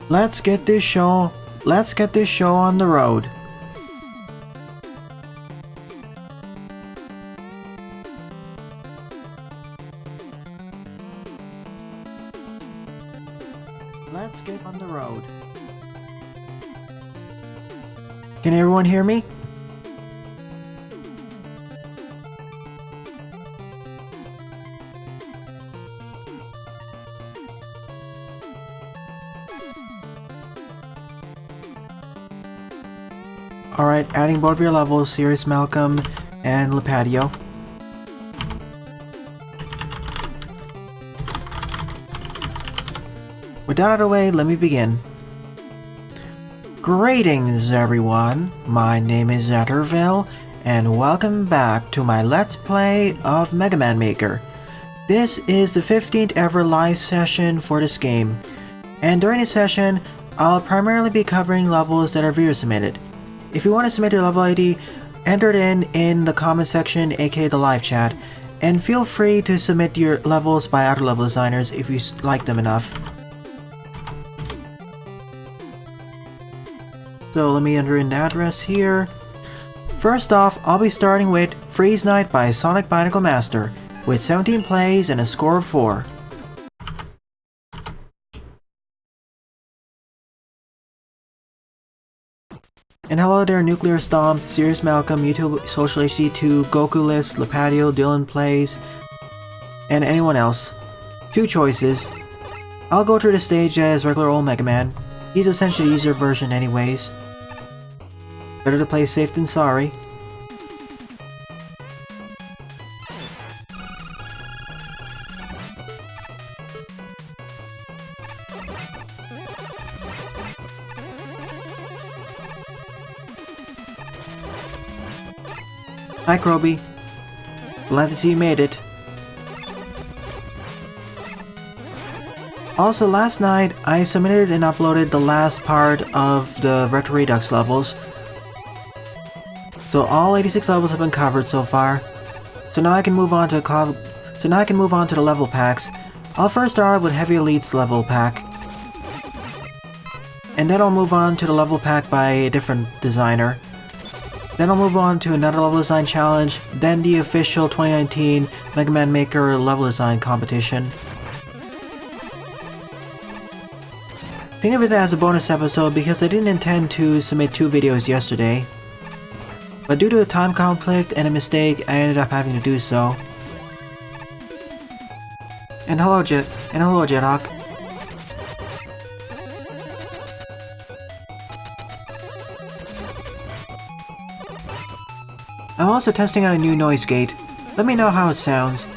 Let's get this show on the road. Let's get on the road. Can everyone hear me? Alright, adding both of your levels, Sirius Malcolm and Lipatio. With that out of the way, let me begin. Greetings everyone, my name is Zetterville, and welcome back to my Let's Play of Mega Man Maker. This is the 15th ever live session for this game, and during this session, I'll primarily be covering levels that are viewer submitted. If you want to submit your level ID, enter it in the comment section, aka the live chat, and feel free to submit your levels by other level designers if you like them enough. So let me enter in the address here. First off, I'll be starting with Freeze Night by SonicBioniclemaster, with 17 plays and a score of 4. And hello there, Nuclear Stomp, Sirius Malcolm, YouTube Social HD2, Goku List, Lipatio, Dylan Plays, and anyone else. Two choices. I'll go through the stage as regular old Mega Man. He's essentially the easier version anyways. Better to play safe than sorry. Hi Croby. Glad to see you made it. Also, last night I submitted and uploaded the last part of the Retro Redux levels. So all 86 levels have been covered so far. So now I can move on to the level packs. I'll first start out with Heavy Elite's level pack. And then I'll move on to the level pack by a different designer. Then I'll move on to another level design challenge, then the official 2019 Mega Man Maker level design competition. Think of it as a bonus episode because I didn't intend to submit 2 videos yesterday. But due to a time conflict and a mistake, I ended up having to do so. And hello Jethawk. I'm also testing out a new noise gate. Let me know how it sounds.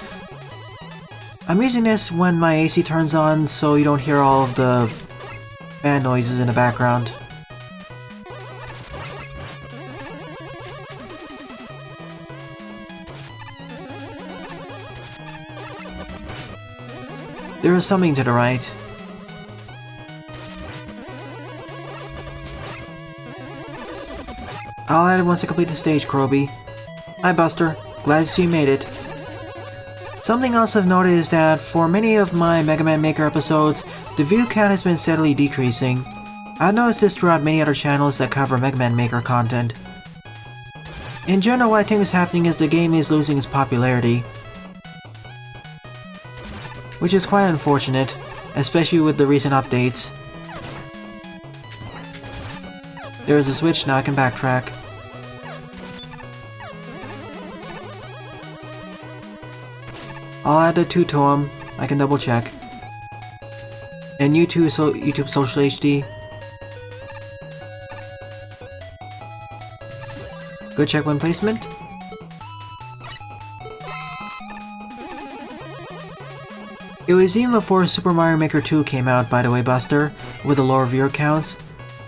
I'm using this when my AC turns on so you don't hear all of the fan noises in the background. There is something to the right. I'll add it once I complete the stage, Croby. Hi Buster, glad to see you made it. Something else I've noted is that for many of my Mega Man Maker episodes, the view count has been steadily decreasing. I've noticed this throughout many other channels that cover Mega Man Maker content. In general, what I think is happening is the game is losing its popularity. Which is quite unfortunate, especially with the recent updates. There is a switch, now I can backtrack. I'll add the 2 TOEM, I can double check. And YouTube Social HD. Good checkpoint placement. It was even before Super Mario Maker 2 came out, by the way, Buster, with the lower viewer counts.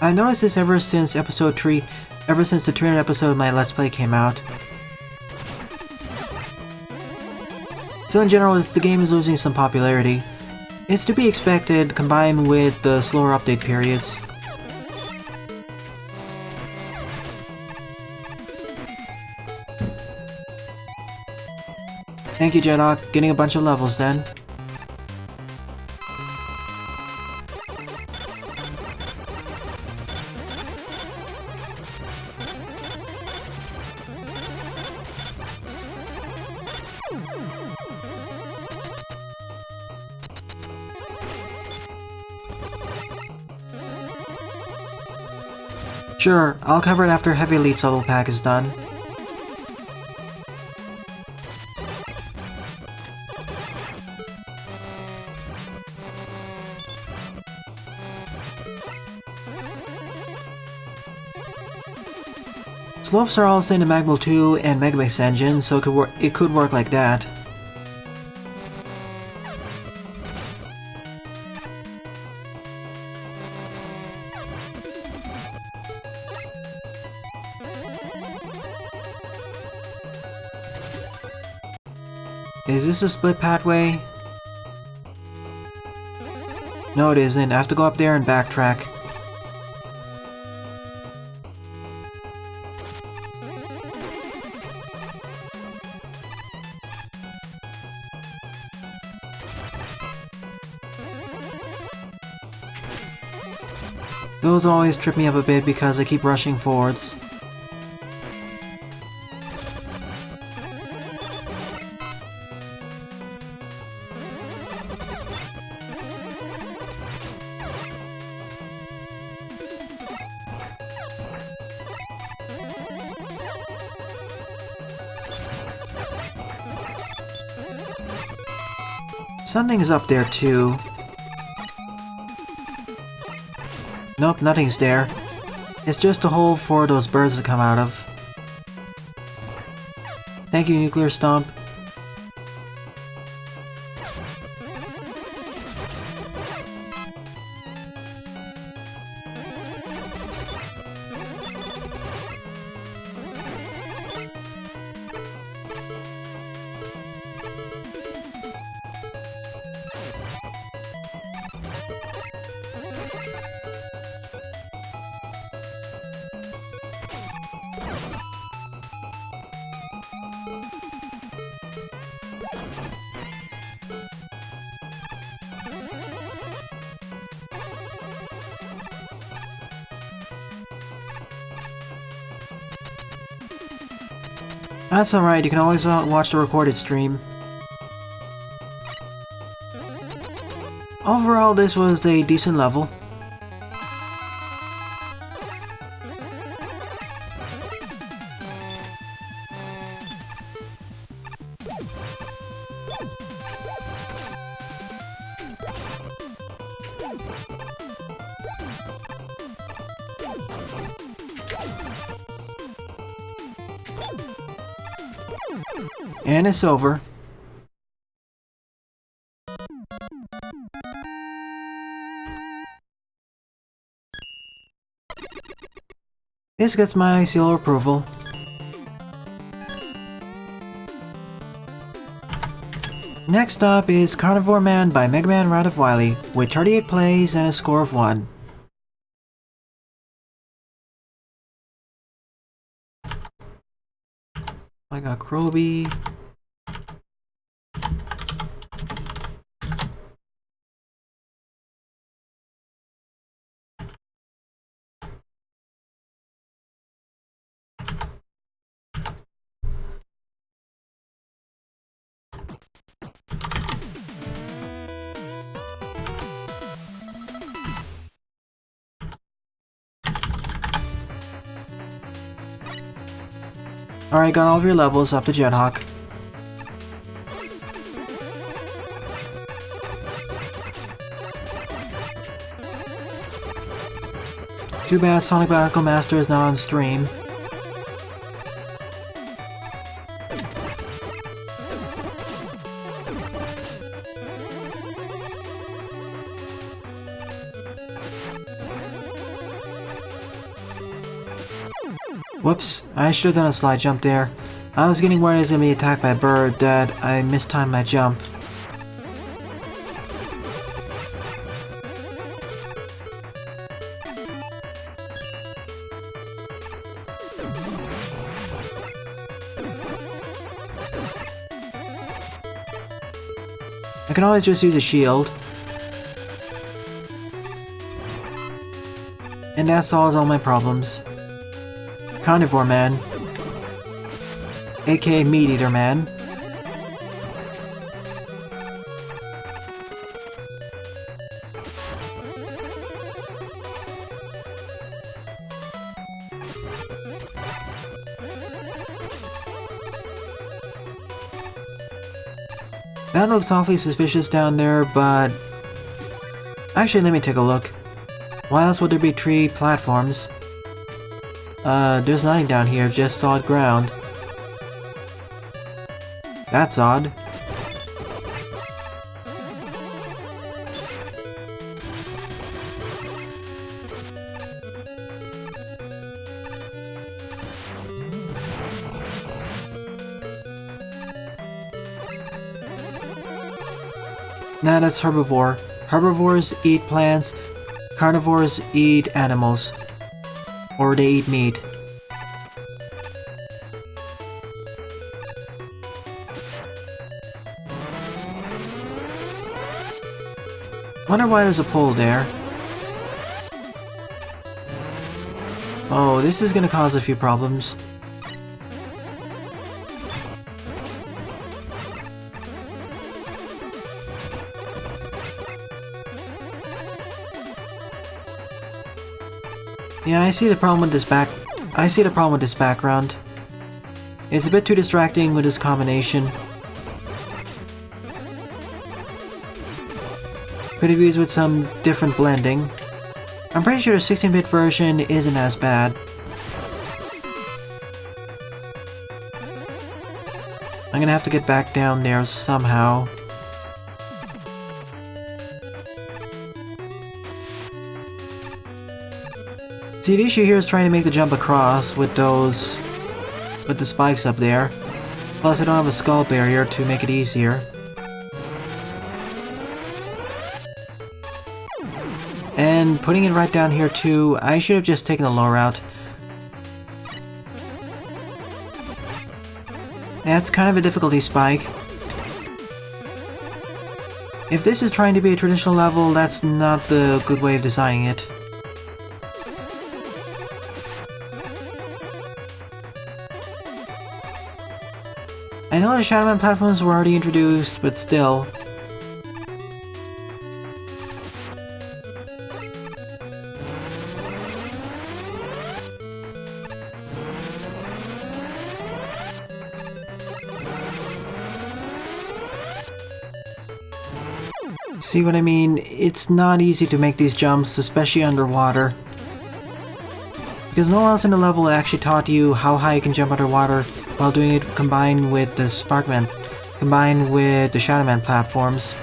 I noticed this ever since the 300th episode of my Let's Play came out. So in general, the game is losing some popularity. It's to be expected, combined with the slower update periods. Thank you, Jedok. Getting a bunch of levels then. Sure, I'll cover it after Heavy Elite's level pack is done. Slopes are all the same to Magma 2 and Megamix engine, so it could work like that. Is this a split pathway? No, it isn't. I have to go up there and backtrack. Those always trip me up a bit because I keep rushing forwards. Something is up there too. Nope, nothing's there. It's just a hole for those birds to come out of. Thank you, Nuclear Stomp. That's alright, you can always watch the recorded stream. Overall, this was a decent level. And it's over. This gets my seal of approval. Next up is Carnivore Man by Mega Man Maker Wily, with 38 plays and a score of 1. I got Croby. Alright, got all of your levels up to Jethawk. Too bad SonicBioniclemaster is not on stream. Whoops, I should have done a slide jump there. I was getting worried I was going to be attacked by a bird that I mistimed my jump. I can always just use a shield. And that solves all my problems. Carnivore Man, aka Meat Eater Man. That looks awfully suspicious down there, but... Actually, let me take a look. Why else would there be 3 platforms? There's nothing down here, just solid ground. That's odd. Nah, that's herbivore. Herbivores eat plants, carnivores eat animals. Or they eat meat. Wonder why there's a pole there. Oh, this is gonna cause a few problems. Yeah, I see the problem with this background. It's a bit too distracting with this combination. Could have used with some different blending. I'm pretty sure the 16-bit version isn't as bad. I'm gonna have to get back down there somehow. See, the issue here is trying to make the jump across with the spikes up there. Plus I don't have a skull barrier to make it easier. And putting it right down here too, I should have just taken the low route. That's kind of a difficulty spike. If this is trying to be a traditional level, that's not the good way of designing it. I know the Shadow Man platforms were already introduced, but still. See what I mean? It's not easy to make these jumps, especially underwater. Because no one else in the level actually taught you how high you can jump underwater while doing it combined with the combined with the Shadow Man platforms.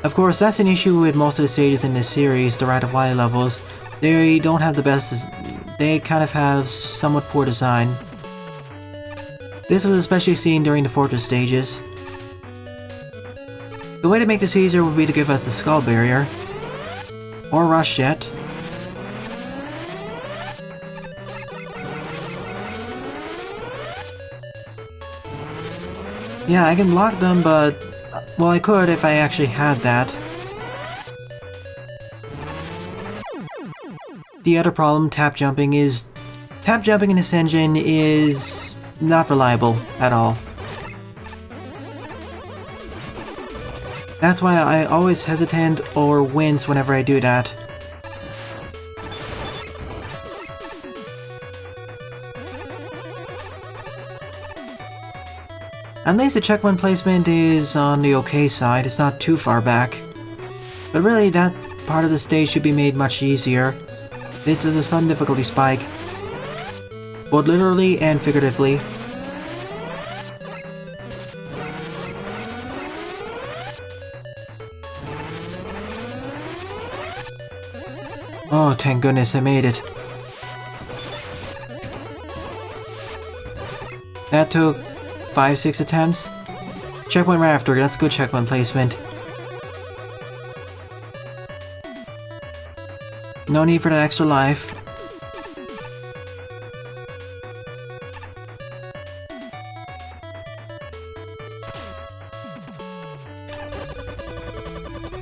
Of course, that's an issue with most of the stages in this series, the Ride of Wily levels. They don't have the best, they kind of have somewhat poor design. This was especially seen during the Fortress stages. The way to make this easier would be to give us the Skull Barrier, or Rush Jet. Yeah, I can block them, but... well, I could if I actually had that. The other problem, tap jumping in this engine is not reliable at all. That's why I always hesitate or wince whenever I do that. At least the checkpoint placement is on the okay side, it's not too far back. But really, that part of the stage should be made much easier. This is a sudden difficulty spike, both literally and figuratively. Oh, thank goodness I made it. That took 5-6 attempts. Checkpoint right after, that's good checkpoint placement. No need for that extra life.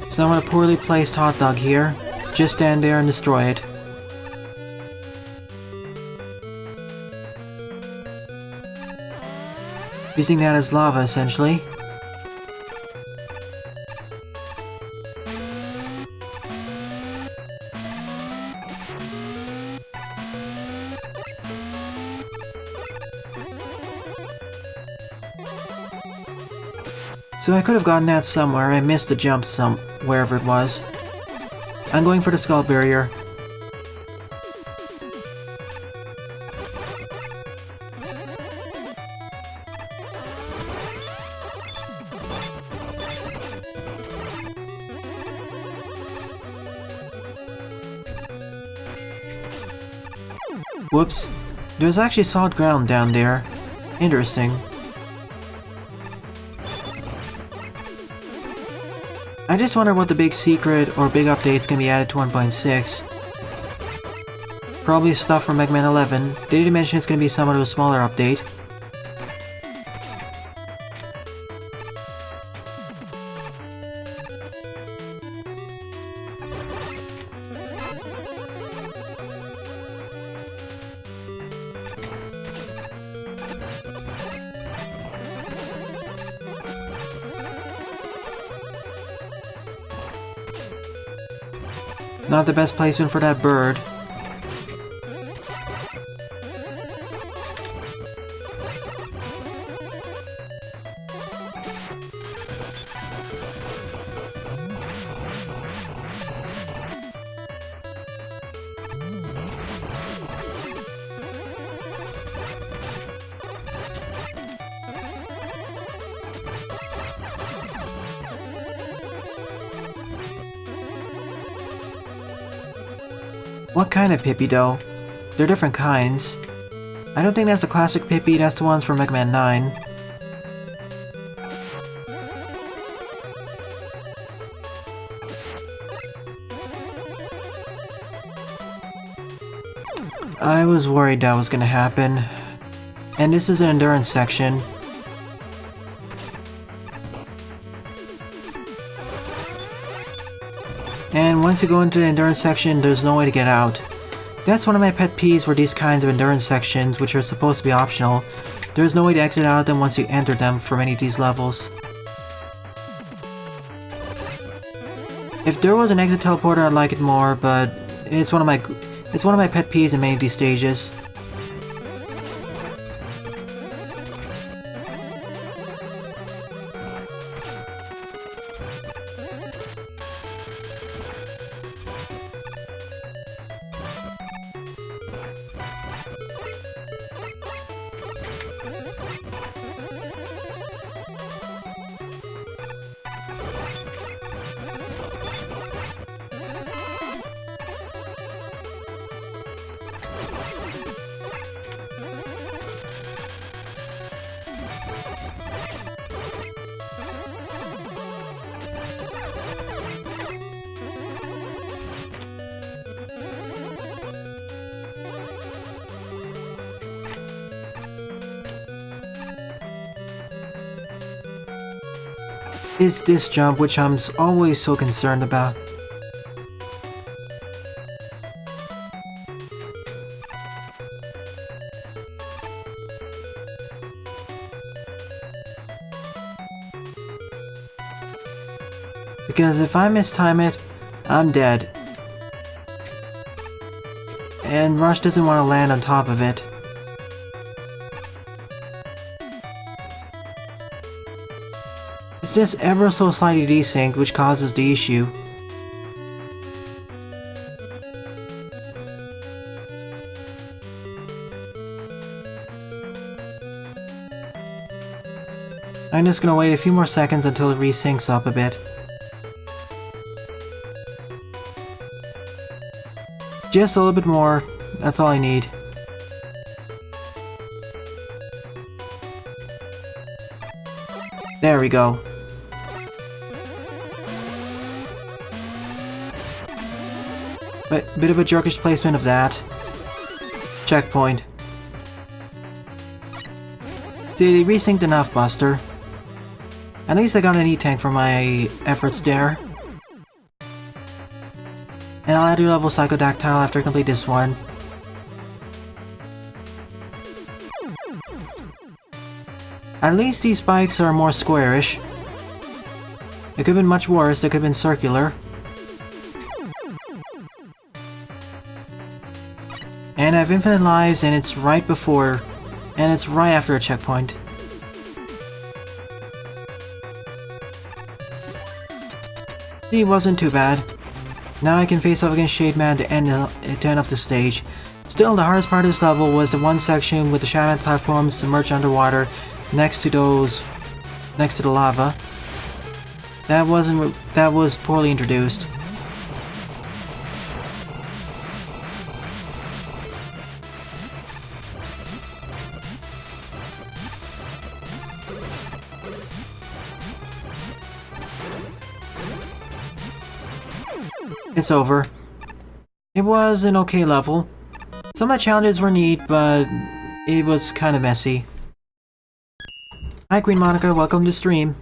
So I'm a poorly placed hot dog here. Just stand there and destroy it. Using that as lava, essentially. So I could have gotten that somewhere. I missed the jump wherever it was. I'm going for the skull barrier. Whoops. There's actually solid ground down there. Interesting. I just wonder what the big secret or big update's gonna be added to 1.6. Probably stuff from Mega Man 11. They did mention it's gonna be somewhat of a smaller update. Not the best placement for that bird. What kind of Pippi though? They're different kinds. I don't think that's the classic Pippi, that's the ones from Mega Man 9. I was worried that was gonna happen. And this is an endurance section. And once you go into the endurance section, there's no way to get out. That's one of my pet peeves for these kinds of endurance sections, which are supposed to be optional. There's no way to exit out of them once you enter them for many of these levels. If there was an exit teleporter, I'd like it more, but it's one of my pet peeves in many of these stages. Is this jump, which I'm always so concerned about. Because if I mistime it, I'm dead. And Rush doesn't want to land on top of it. It's just ever so slightly desynced, which causes the issue. I'm just gonna wait a few more seconds until it resyncs up a bit. Just a little bit more, that's all I need. There we go. But bit of a jerkish placement of that. Checkpoint. Did he resynced enough, Buster? At least I got an E-tank for my efforts there. And I'll add a level Psykodactyle after I complete this one. At least these spikes are more squarish. It could have been much worse, it could have been circular. And I have infinite lives, and it's right before, and it's right after a checkpoint. He wasn't too bad. Now I can face off against Shade Man to end of the stage. Still, the hardest part of this level was the one section with the Shadow platforms submerged underwater next to the lava. That was poorly introduced. It's over. It was an okay level. Some of the challenges were neat, but it was kind of messy. Hi QueenMonika, welcome to stream.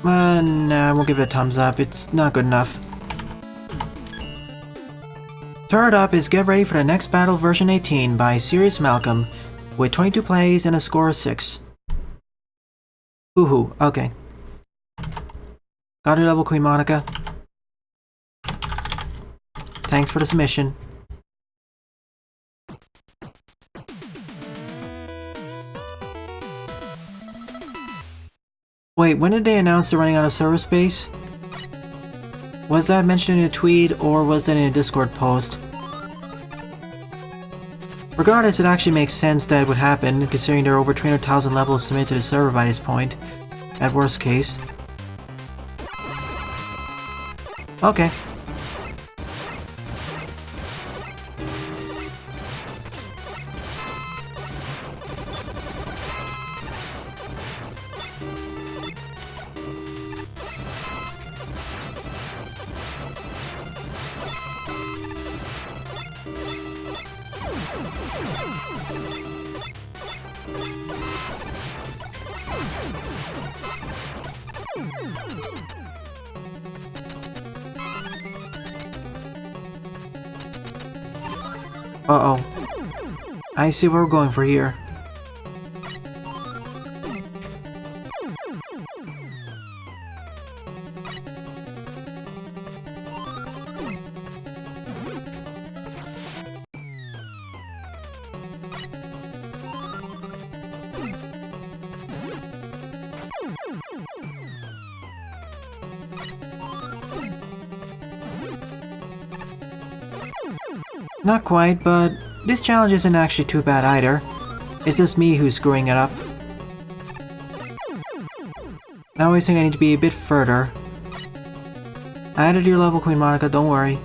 Nah, I won't give it a thumbs up. It's not good enough. Third up is Get Ready for the Next Battle version 18 by Serious Malcolm, with 22 plays and a score of 6. Woohoo, okay. Got your level, QueenMonika. Thanks for the submission. Wait, when did they announce they're running out of server space? Was that mentioned in a tweet, or was that in a Discord post? Regardless, it actually makes sense that it would happen, considering there are over 300,000 levels submitted to the server by this point, at worst case. Okay. Uh-oh. I see what we're going for here. Not quite, but this challenge isn't actually too bad either. It's just me who's screwing it up. I always think I need to be a bit further. I added your level, QueenMonika, don't worry.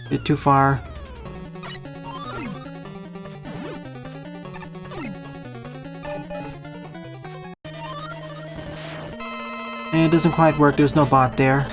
Bit too far. And it doesn't quite work, there's no bot there.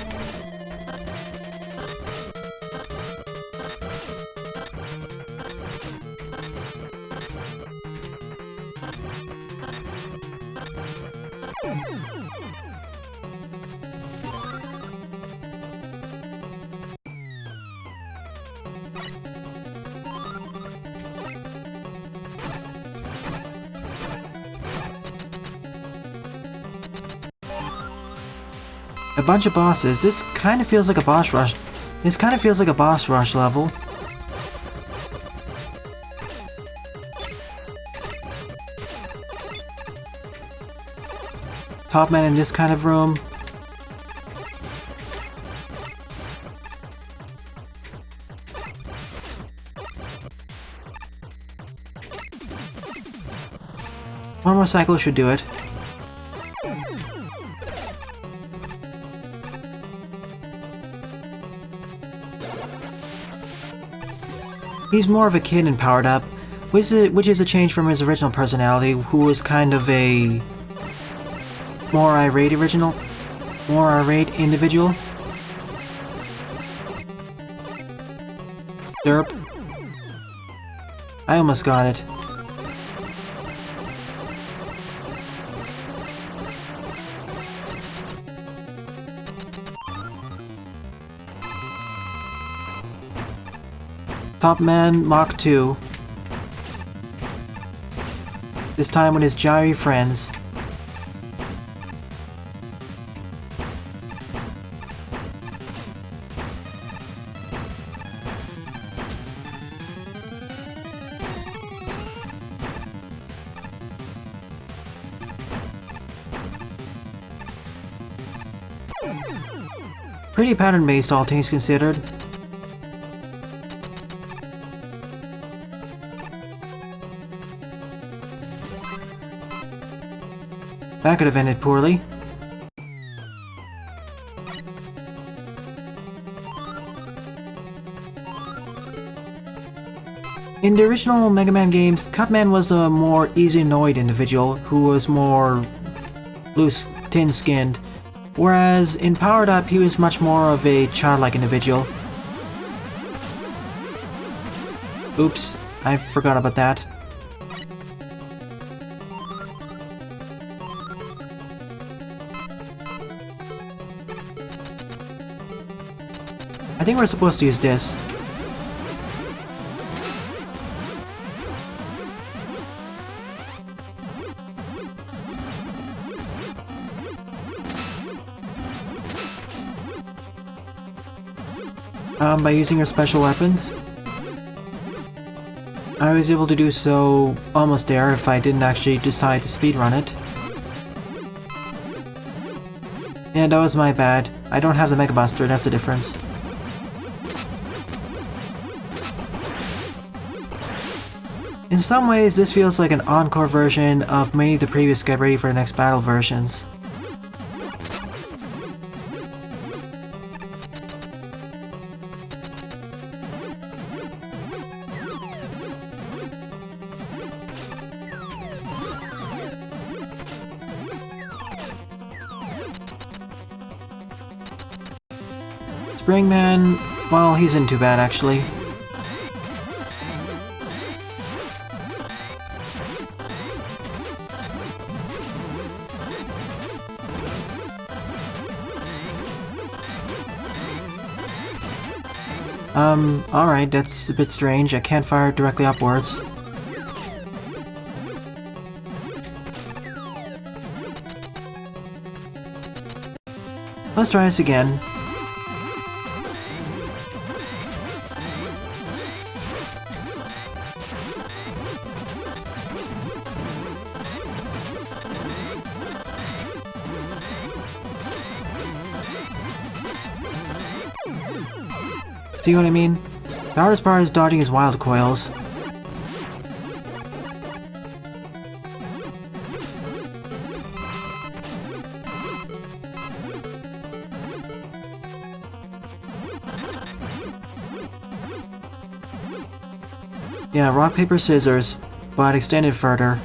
A bunch of bosses. This kind of feels like a boss rush. This kind of feels like a boss rush level. Top man in this kind of room. One more cycle should do it. He's more of a kid and powered up, which is a change from his original personality, who was kind of a more irate individual. Derp. I almost got it. Top Man Mach 2. This time with his gyry friends. Pretty pattern-based, all things considered. That could have ended poorly. In the original Mega Man games, Club Man was a more easily annoyed individual who was more loose, thin-skinned, whereas in Powered Up he was much more of a childlike individual. Oops, I forgot about that. I think we're supposed to use this. By using our special weapons. I was able to do so almost there if I didn't actually decide to speedrun it. Yeah, that was my bad. I don't have the Mega Buster, that's the difference. In some ways, this feels like an encore version of many of the previous Get Ready for the Next Battle versions. Springman, well, he's in too bad actually. Alright, that's a bit strange. I can't fire it directly upwards. Let's try this again. See what I mean? The hardest part is dodging his wild coils. Yeah, rock, paper, scissors, but extended further.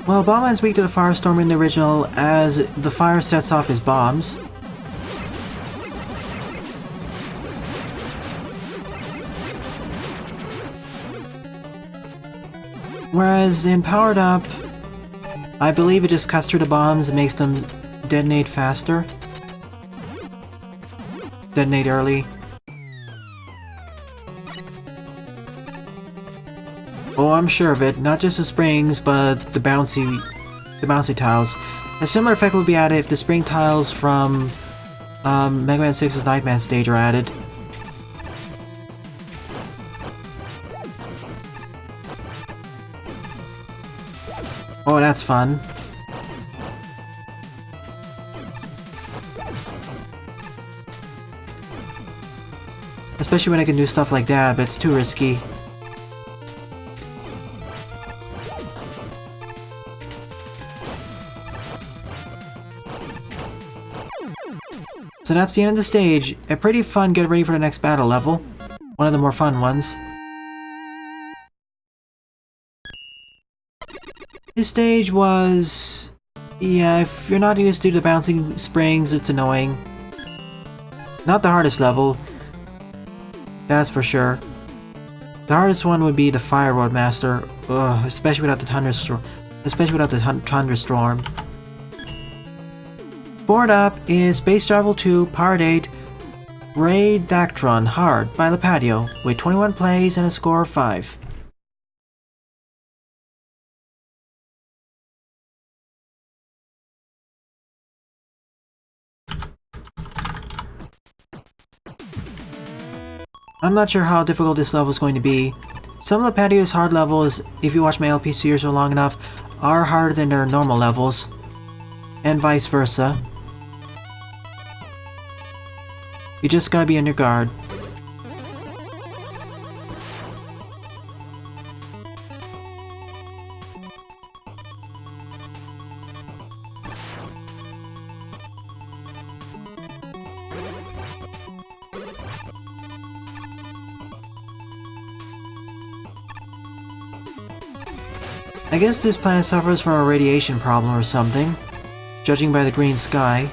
Well, Bombman's weak to the firestorm in the original as the fire sets off his bombs. Whereas in Powered Up, I believe it just cuts through the bombs and makes them detonate faster. Detonate early. Oh, I'm sure of it. Not just the springs, but the bouncy tiles. A similar effect would be added if the spring tiles from Mega Man 6's Nightman stage are added. Oh, that's fun. Especially when I can do stuff like that, but it's too risky. So that's the end of the stage. A pretty fun get ready for the next battle level. One of the more fun ones. This stage was... yeah, if you're not used to the bouncing springs, it's annoying. Not the hardest level. That's for sure. The hardest one would be the Fire Roadmaster. Ugh, especially without the thunderstorm. Board up is Space Travel 2 Part 8 Raidactron Hard by Lipatio with 21 plays and a score of 5. I'm not sure how difficult this level is going to be. Some of Lipatio's hard levels, if you watch my LP series for long enough, are harder than their normal levels. And vice versa. You just gotta be on your guard. I guess this planet suffers from a radiation problem or something, judging by the green sky.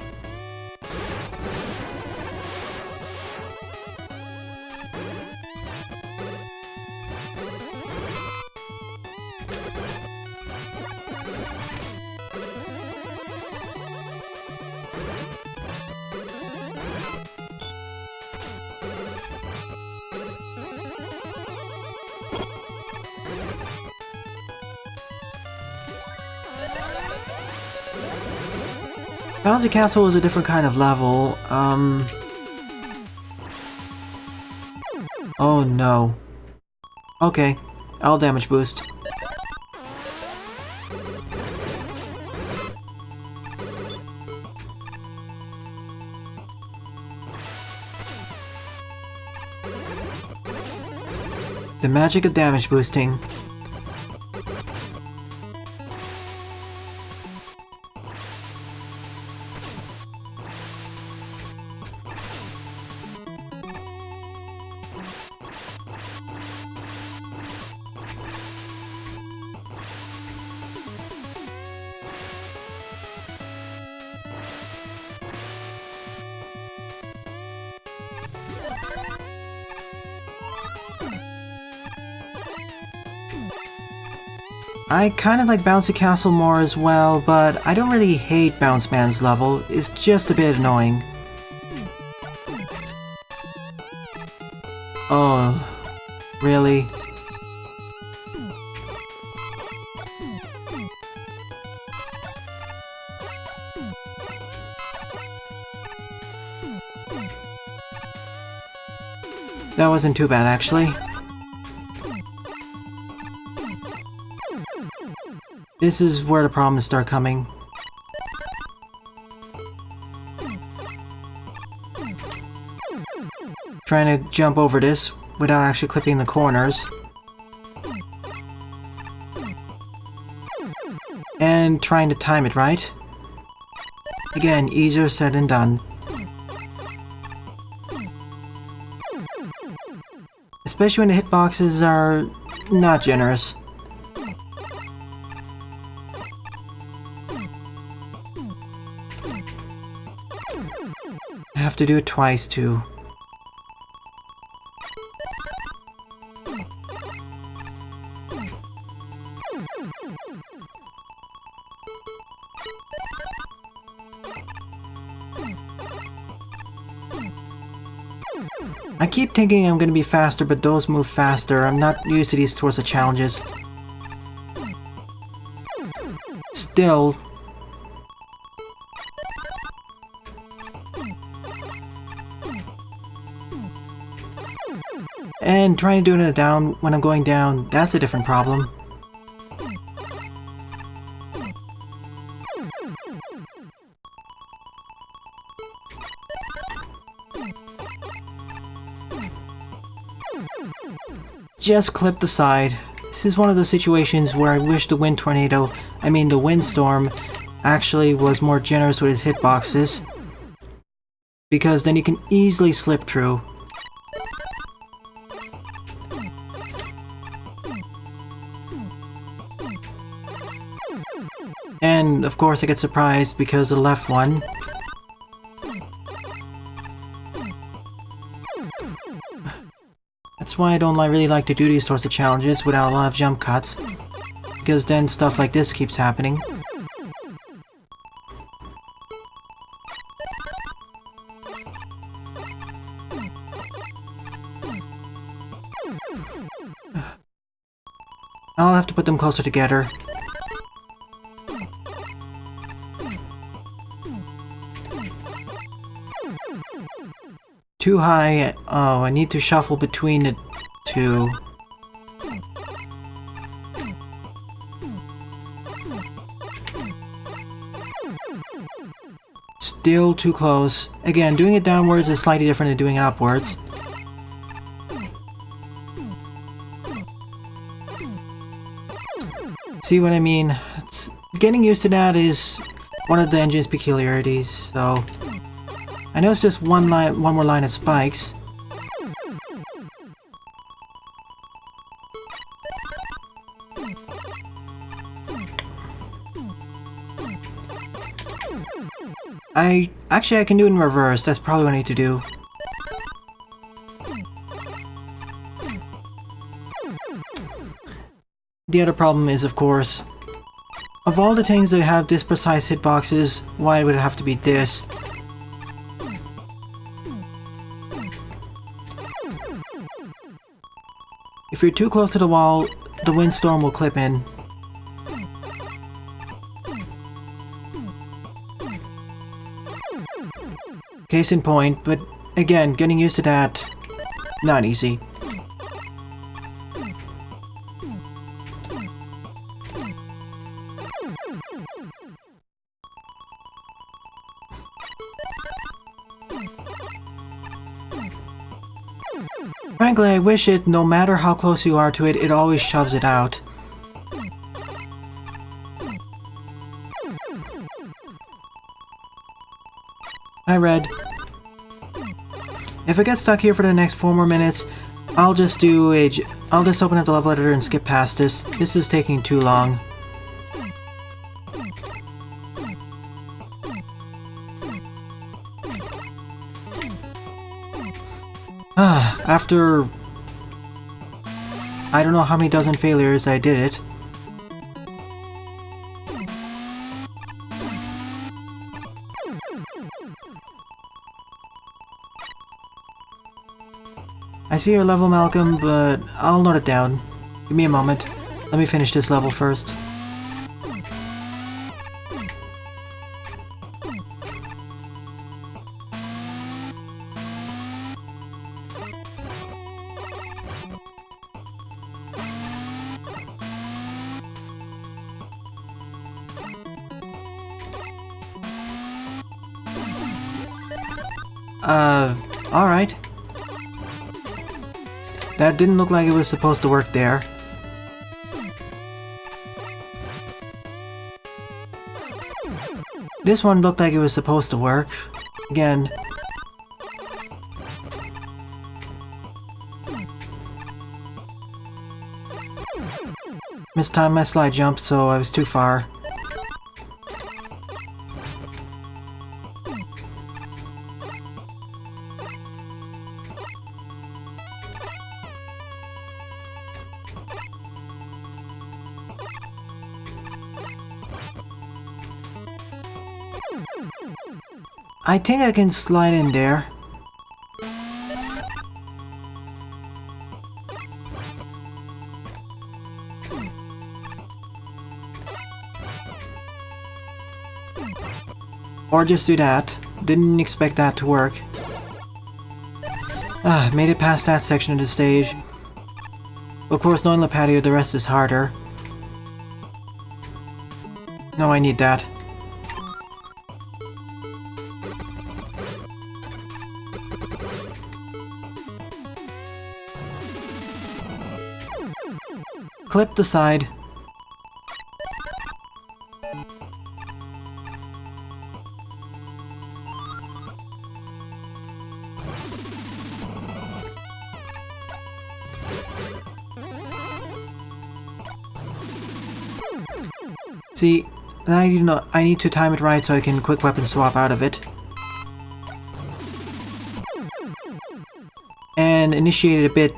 Bouncy Castle is a different kind of level, oh no. Okay, I'll damage boost. The magic of damage boosting. I kinda like Bouncy Castle more as well, but I don't really hate Bounce Man's level, it's just a bit annoying. Oh, really? That wasn't too bad, actually. This is where the problems start coming. Trying to jump over this without actually clipping the corners. And trying to time it right. Again, easier said than done. Especially when the hitboxes are not generous. I have to do it twice too. I keep thinking I'm gonna be faster, but those move faster. I'm not used to these sorts of challenges. Still. And trying to do it down when I'm going down, that's a different problem. Just clip the side. This is one of those situations where I wish the the windstorm actually was more generous with his hitboxes. Because then you can easily slip through. And of course I get surprised because the left one. That's why I don't really like to do these sorts of challenges without a lot of jump cuts. Because then stuff like this keeps happening. I'll have to put them closer together. too high. Oh, I need to shuffle between the two. Still too close. Again, doing it downwards is slightly different than doing it upwards. See what I mean? Getting used to that is one of the engine's peculiarities, so... I know it's just one more line of spikes. Actually, I can do it in reverse. That's probably what I need to do. The other problem is, of course, of all the things that have this precise hitboxes, why would it have to be this? If you're too close to the wall, the windstorm will clip in. Case in point, but again, getting used to that, not easy. Frankly, I wish it, no matter how close you are to it, it always shoves it out. Hi, Red. If I get stuck here for the next 4 more minutes, I'll just open up the level editor and skip past this. This is taking too long. After... I don't know how many dozen failures I did it. I see your level, Malcolm, but I'll note it down. Give me a moment. Let me finish this level first. Alright. That didn't look like it was supposed to work there. This one looked like it was supposed to work. Again. Mistimed my slide jump, so I was too far. I think I can slide in there. Or just do that. Didn't expect that to work. Made it past that section of the stage. Of course, knowing Lipatio, the rest is harder. No, I need that. Clip the side. See, now you know I need to time it right so I can quick weapon swap out of it. And initiate it a bit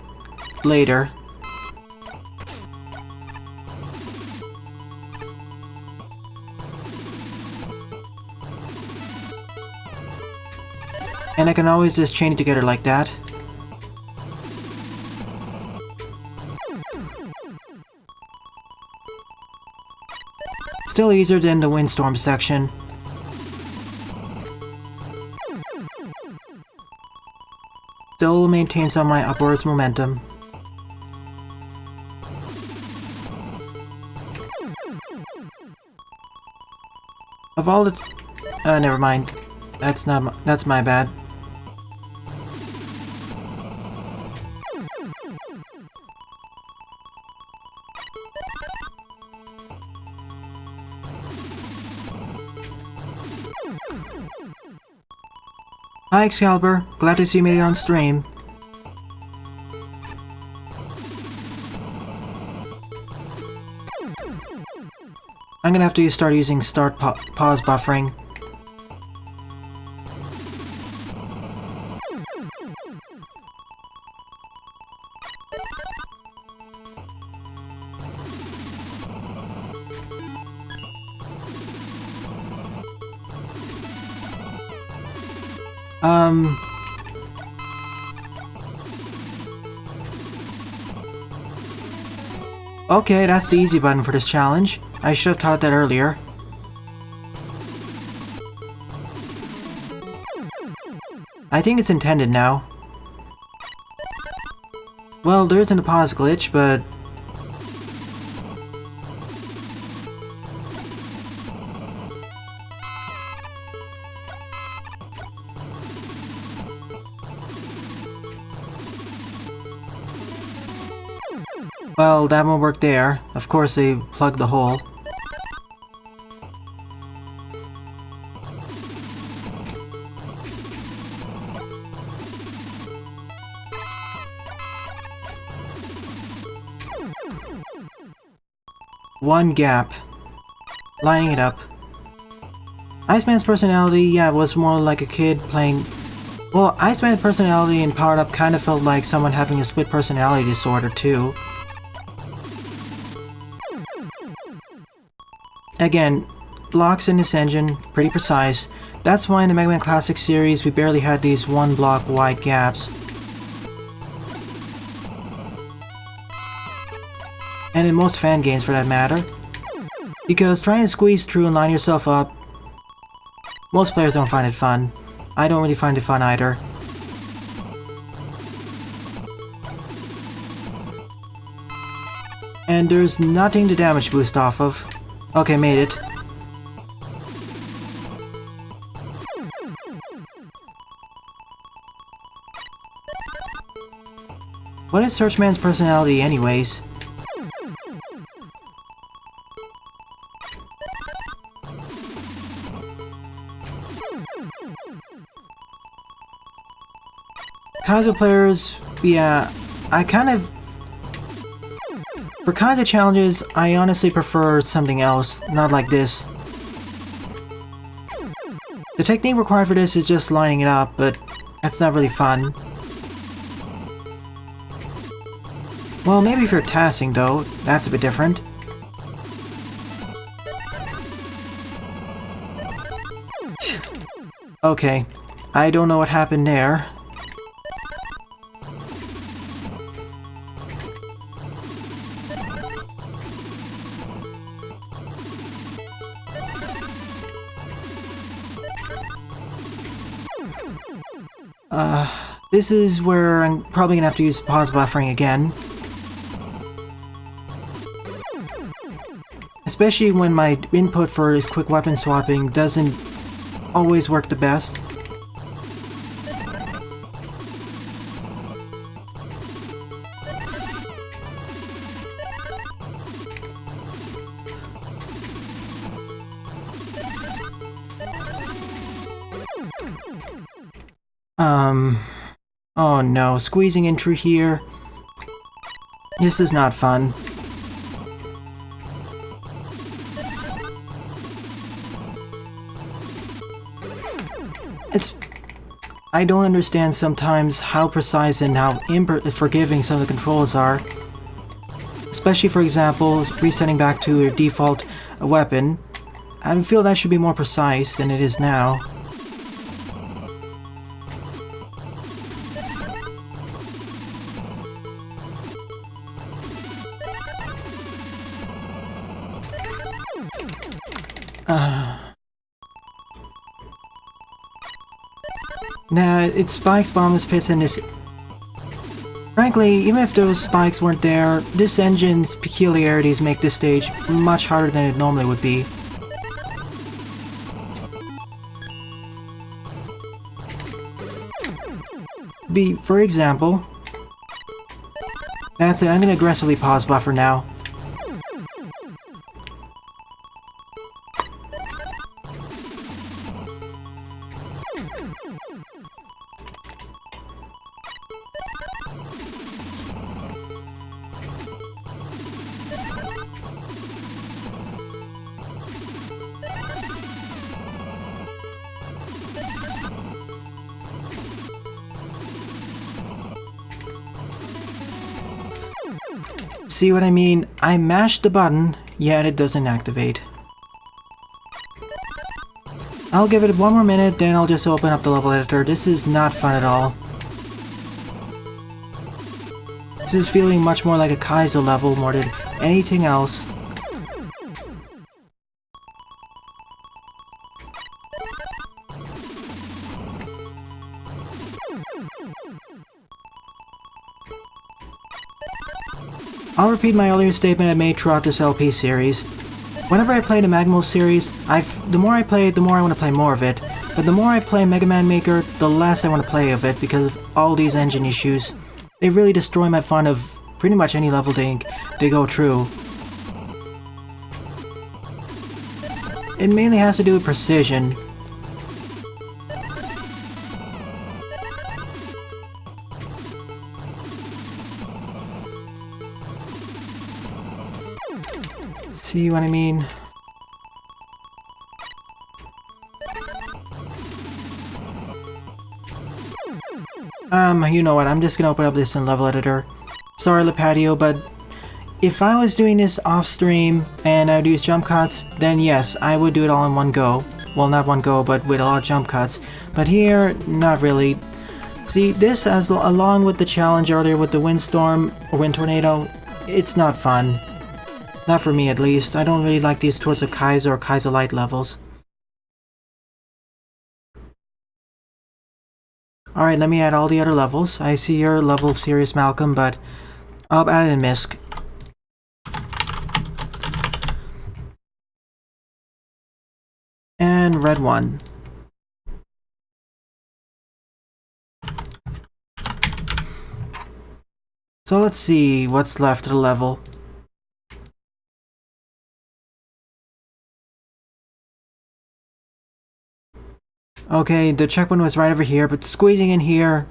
later. And I can always just chain it together like that. Still easier than the windstorm section. still maintain some of my upwards momentum. Of all the... never mind. That's my bad. Hi Excalibur, glad to see you made it on stream. I'm gonna have to start using pause buffering. Okay, that's the easy button for this challenge. I should have taught that earlier. I think it's intended now. Well, there isn't a pause glitch, but... well, that won't work there. Of course they plugged the hole. One gap. Lining it up. Iceman's personality, yeah, was more like a kid playing... well, Iceman's personality in Powered Up kind of felt like someone having a split personality disorder too. Again, blocks in this engine, pretty precise. That's why in the Mega Man Classic series we barely had these one block wide gaps. And in most fan games for that matter. Because trying to squeeze through and line yourself up, most players don't find it fun. I don't really find it fun either. And there's nothing to damage boost off of. Okay, made it. What is Searchman's personality anyways? Kaizo players, yeah, I kind of... for Kaizo challenges, I honestly prefer something else, not like this. The technique required for this is just lining it up, but that's not really fun. Well, maybe if you're tassing though, that's a bit different. Okay, I don't know what happened there. This is where I'm probably gonna have to use pause buffering again. Especially when my input for this quick weapon swapping doesn't always work the best. Oh no, squeezing in through here. This is not fun. I don't understand sometimes how precise and how forgiving some of the controls are. Especially, for example, resetting back to a default weapon. I feel that should be more precise than it is now. Nah, it spikes bottomless pits in this Frankly, even if those spikes weren't there, this engine's peculiarities make this stage much harder than it normally would be. For example... That's it, I'm gonna aggressively pause buffer now. See what I mean? I mashed the button, yet it doesn't activate. I'll give it one more minute, then I'll just open up the level editor. This is not fun at all. This is feeling much more like a Kaizo level more than anything else. I'll repeat my earlier statement I made throughout this LP series. Whenever I play the Magmo series, the more I play it, the more I want to play more of it. But the more I play Mega Man Maker, the less I want to play of it because of all these engine issues. They really destroy my fun of pretty much any level they go through. It mainly has to do with precision. See what I mean? You know what, I'm just gonna open up this in level editor. Sorry Lipatio, but if I was doing this off stream and I would use jump cuts, then yes, I would do it all in one go. Well, not one go, but with a lot of jump cuts. But here, not really. See, this along with the challenge earlier with the windstorm or wind tornado, it's not fun. Not for me, at least. I don't really like these sorts of Kaizo or Kaizo Light levels. Alright, let me add all the other levels. I see your level of Serious Malcolm, but I'll add it in Misk. And Red 1. So let's see what's left of the level. Okay, the checkpoint was right over here, but squeezing in here...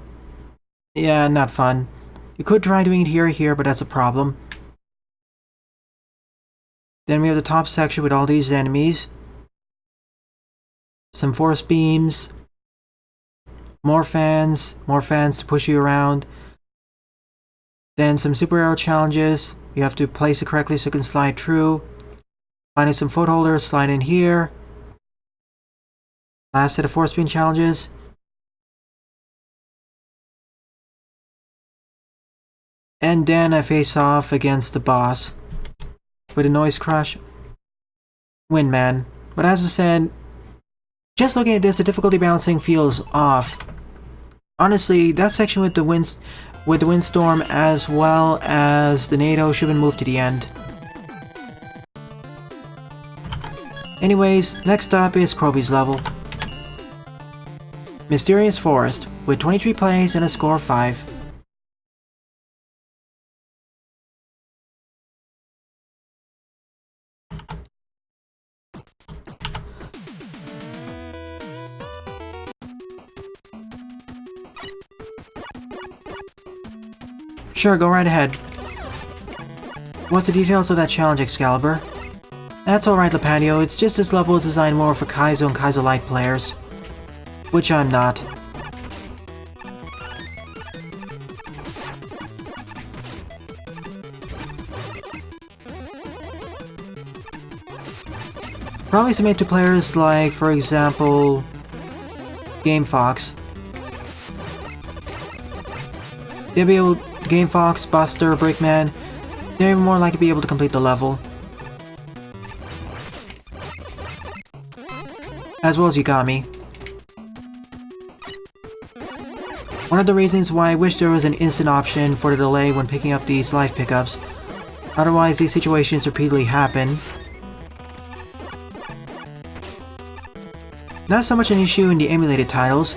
Yeah, not fun. You could try doing it here, but that's a problem. Then we have the top section with all these enemies. Some force beams. More fans to push you around. Then some super arrow challenges. You have to place it correctly so you can slide through. Finding some footholders, slide in here. Last set of force beam challenges. And then I face off against the boss with a noise crush. Windman. But as I said, just looking at this, the difficulty balancing feels off. Honestly, that section with the windstorm as well as the NATO should have been moved to the end. Anyways, next up is Croby's level. Mysterious Forest, with 23 plays and a score of 5. Sure, go right ahead. What's the details of that challenge, Excalibur? That's alright, Lipatio, it's just this level is designed more for Kaizo and Kaizo Light players. Which I'm not. Probably submit to players like, for example, Game Fox. They'll be able, Game Fox, Buster, Brickman, they're more likely to be able to complete the level. As well as Yagami. One of the reasons why I wish there was an instant option for the delay when picking up these life pickups. Otherwise, these situations repeatedly happen. Not so much an issue in the emulated titles.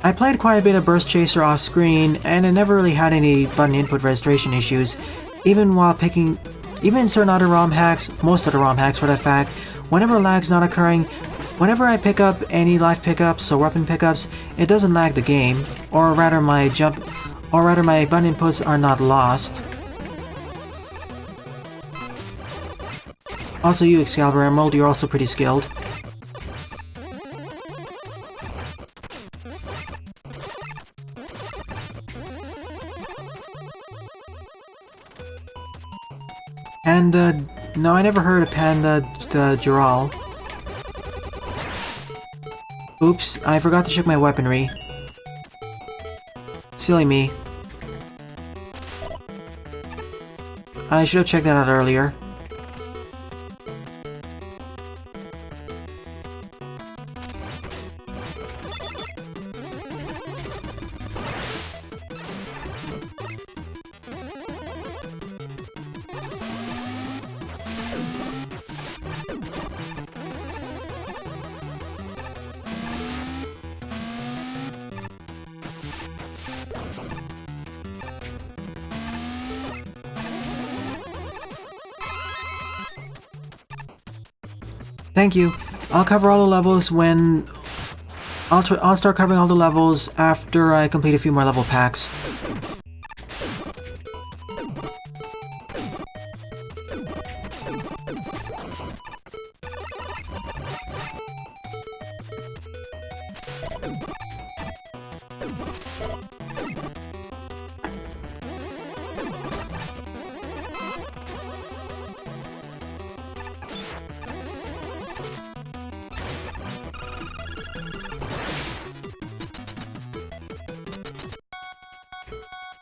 I played quite a bit of Burst Chaser off screen, and I never really had any button input registration issues, even in certain other ROM hacks, most other ROM hacks for that fact. Whenever lag's not occurring, whenever I pick up any life pickups or weapon pickups, it doesn't lag the game, or rather my button inputs are not lost. Also, you Excalibur Emerald, you're also pretty skilled. And, no, I never heard of Panda World. Oops, I forgot to check my weaponry. Silly me. I should have checked that out earlier. Thank you. I'll cover all the levels when... I'll start covering all the levels after I complete a few more level packs.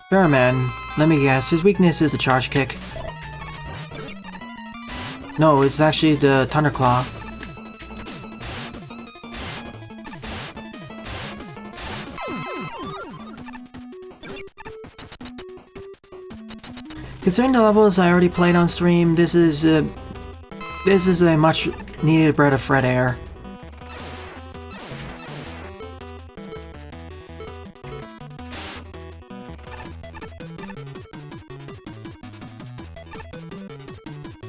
Fair man, let me guess, his weakness is the charge kick. No, it's actually the Thunderclaw. Considering the levels I already played on stream, this is a much needed breath of fresh air.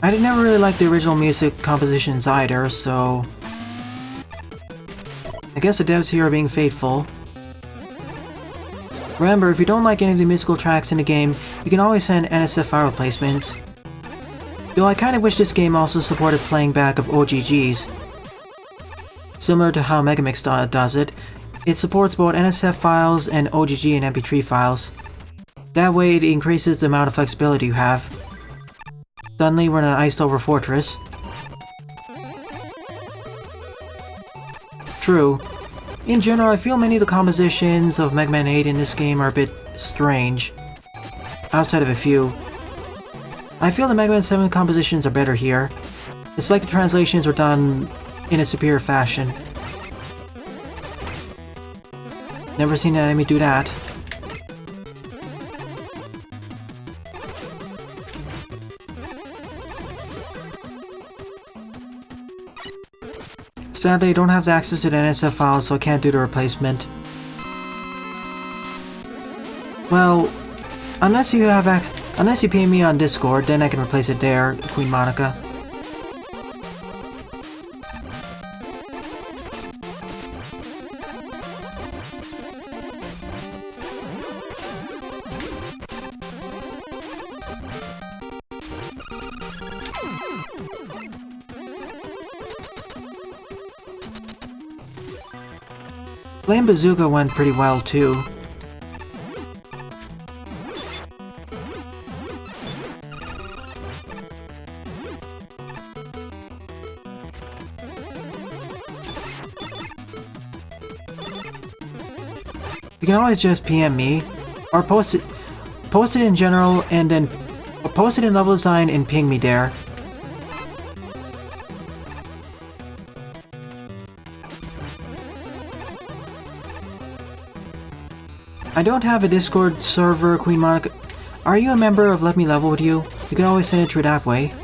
I did never really like the original music compositions either, so... I guess the devs here are being faithful. Remember, if you don't like any of the musical tracks in the game, you can always send NSF file replacements. Though I kinda wish this game also supported playing back of OGGs. Similar to how Megamix does it, it supports both NSF files and OGG and MP3 files. That way it increases the amount of flexibility you have. Suddenly we're in an iced-over fortress. True. In general, I feel many of the compositions of Mega Man 8 in this game are a bit strange. Outside of a few. I feel the Mega Man 7 compositions are better here. It's like the translations were done in a superior fashion. Never seen an enemy do that. Sadly, I don't have the access to the NSF files, so I can't do the replacement. Well, unless you pay me on Discord, then I can replace it there, QueenMonika. Flame Bazooka went pretty well too. You can always just PM me, or post it in general, and then post it in level design and ping me there. I don't have a Discord server, QueenMonika. Are you a member of Let Me Level With You? You can always send it through that way.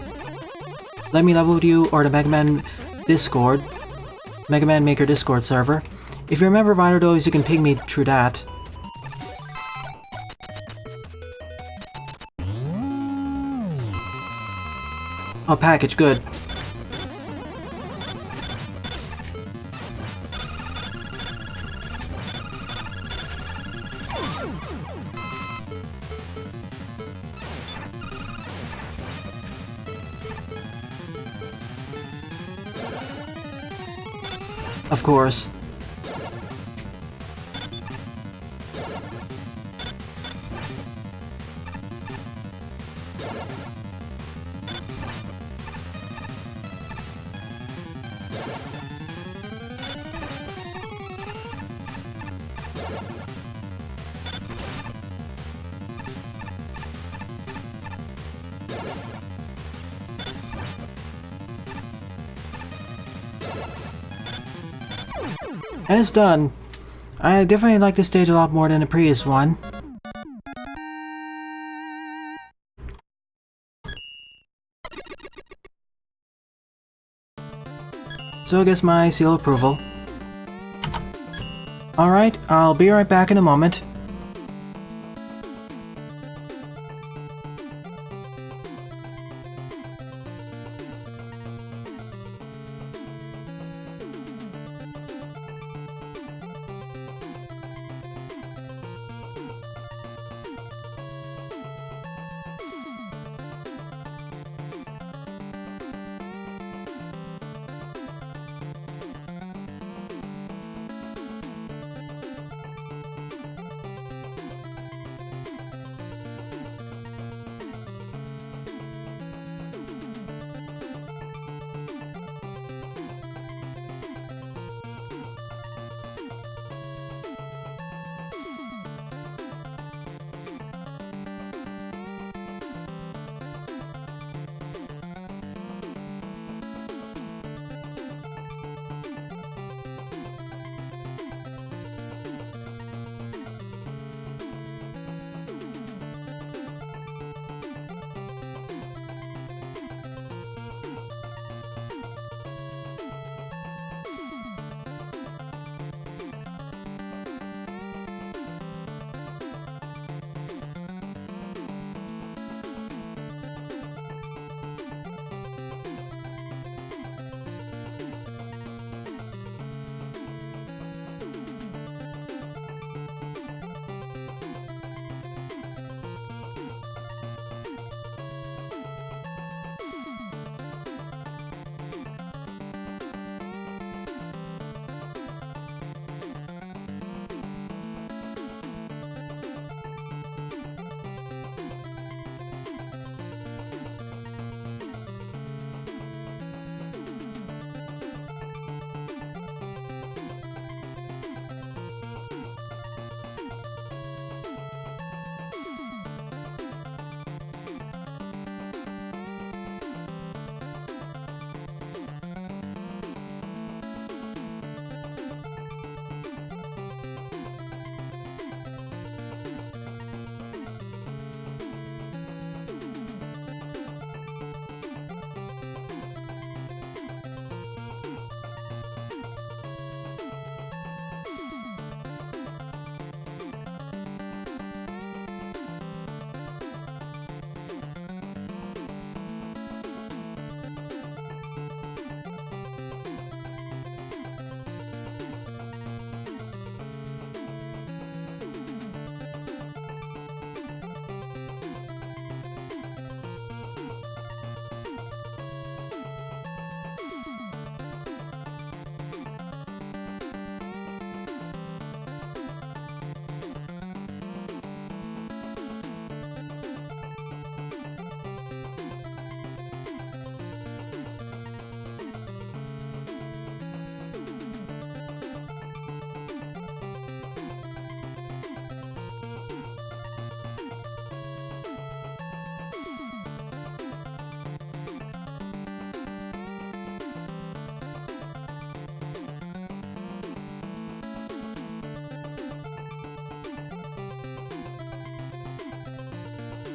Let Me Level With You or the Mega Man Discord. Mega Man Maker Discord server. If you're a member of either of those, you can ping me through that. Oh, package, good. Of course. And it's done. I definitely like this stage a lot more than the previous one. So I guess my seal of approval. Alright, I'll be right back in a moment.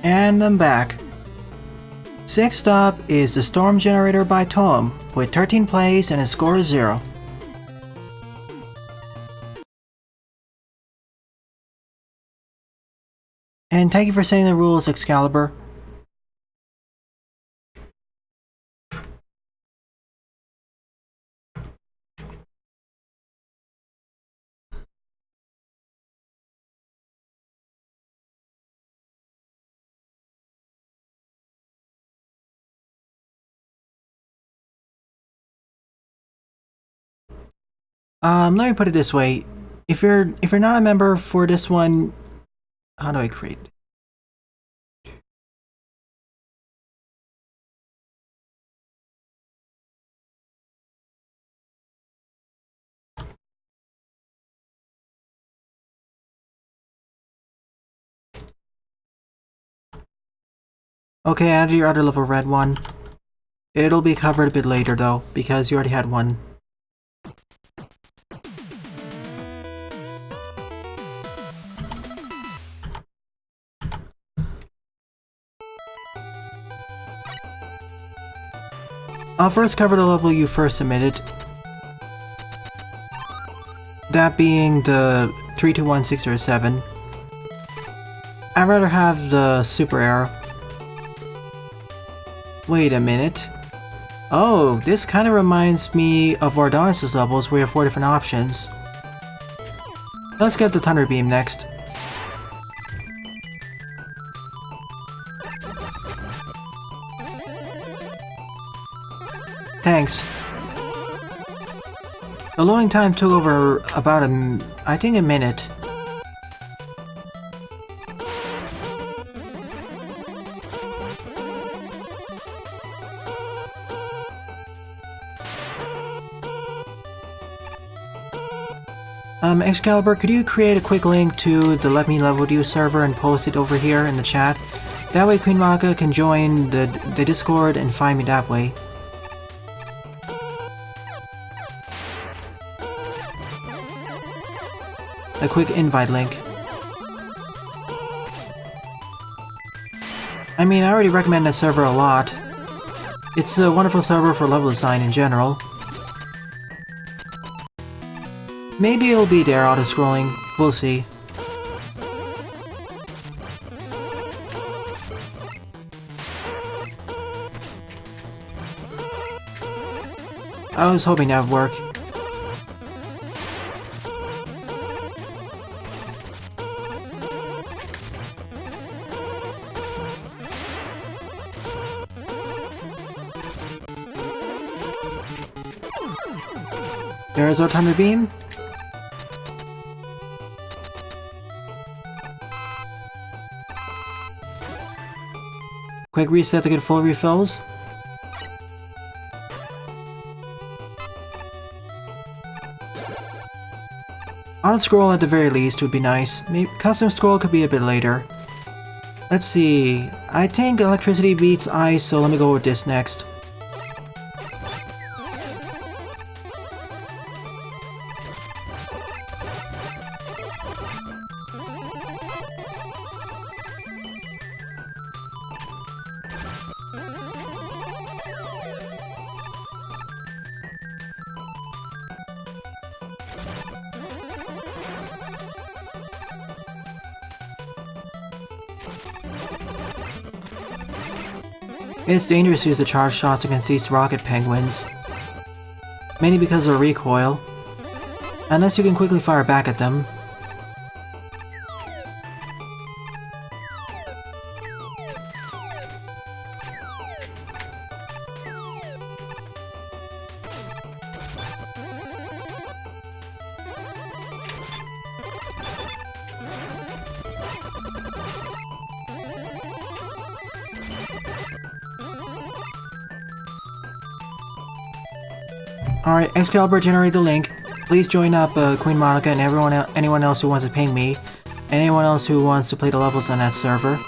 And I'm back. 6th up is the Storm Generator by TOEM, with 13 plays and a score of 0. And thank you for setting the rules, Excalibur. Let me put it this way. If you're not a member for this one, how do I create? Okay, add your other level red one. It'll be covered a bit later though, because you already had one. I'll first cover the level you first submitted. That being the 321607. I'd rather have the super arrow. Wait a minute. Oh, this kind of reminds me of Wardonis' levels where you have 4 different options. Let's get the Thunder Beam next. Thanks. The loading time took over about I think a minute. Excalibur, could you create a quick link to the Let Me Level You server and post it over here in the chat? That way QueenMonika can join the Discord and find me that way. A quick invite link. I mean, I already recommend that server a lot. It's a wonderful server for level design in general. Maybe it'll be there auto-scrolling, we'll see. I was hoping that would work. There's our Thunder Beam. Quick reset to get full refills. Auto scroll at the very least would be nice. Maybe custom scroll could be a bit later. Let's see. I think electricity beats ice, so let me go with this next. It's dangerous to use the charge shots against these rocket penguins, mainly because of recoil, unless you can quickly fire back at them. Alright, Excalibur, generate the link. Please join up QueenMonika and anyone else who wants to ping me, and anyone else who wants to play the levels on that server.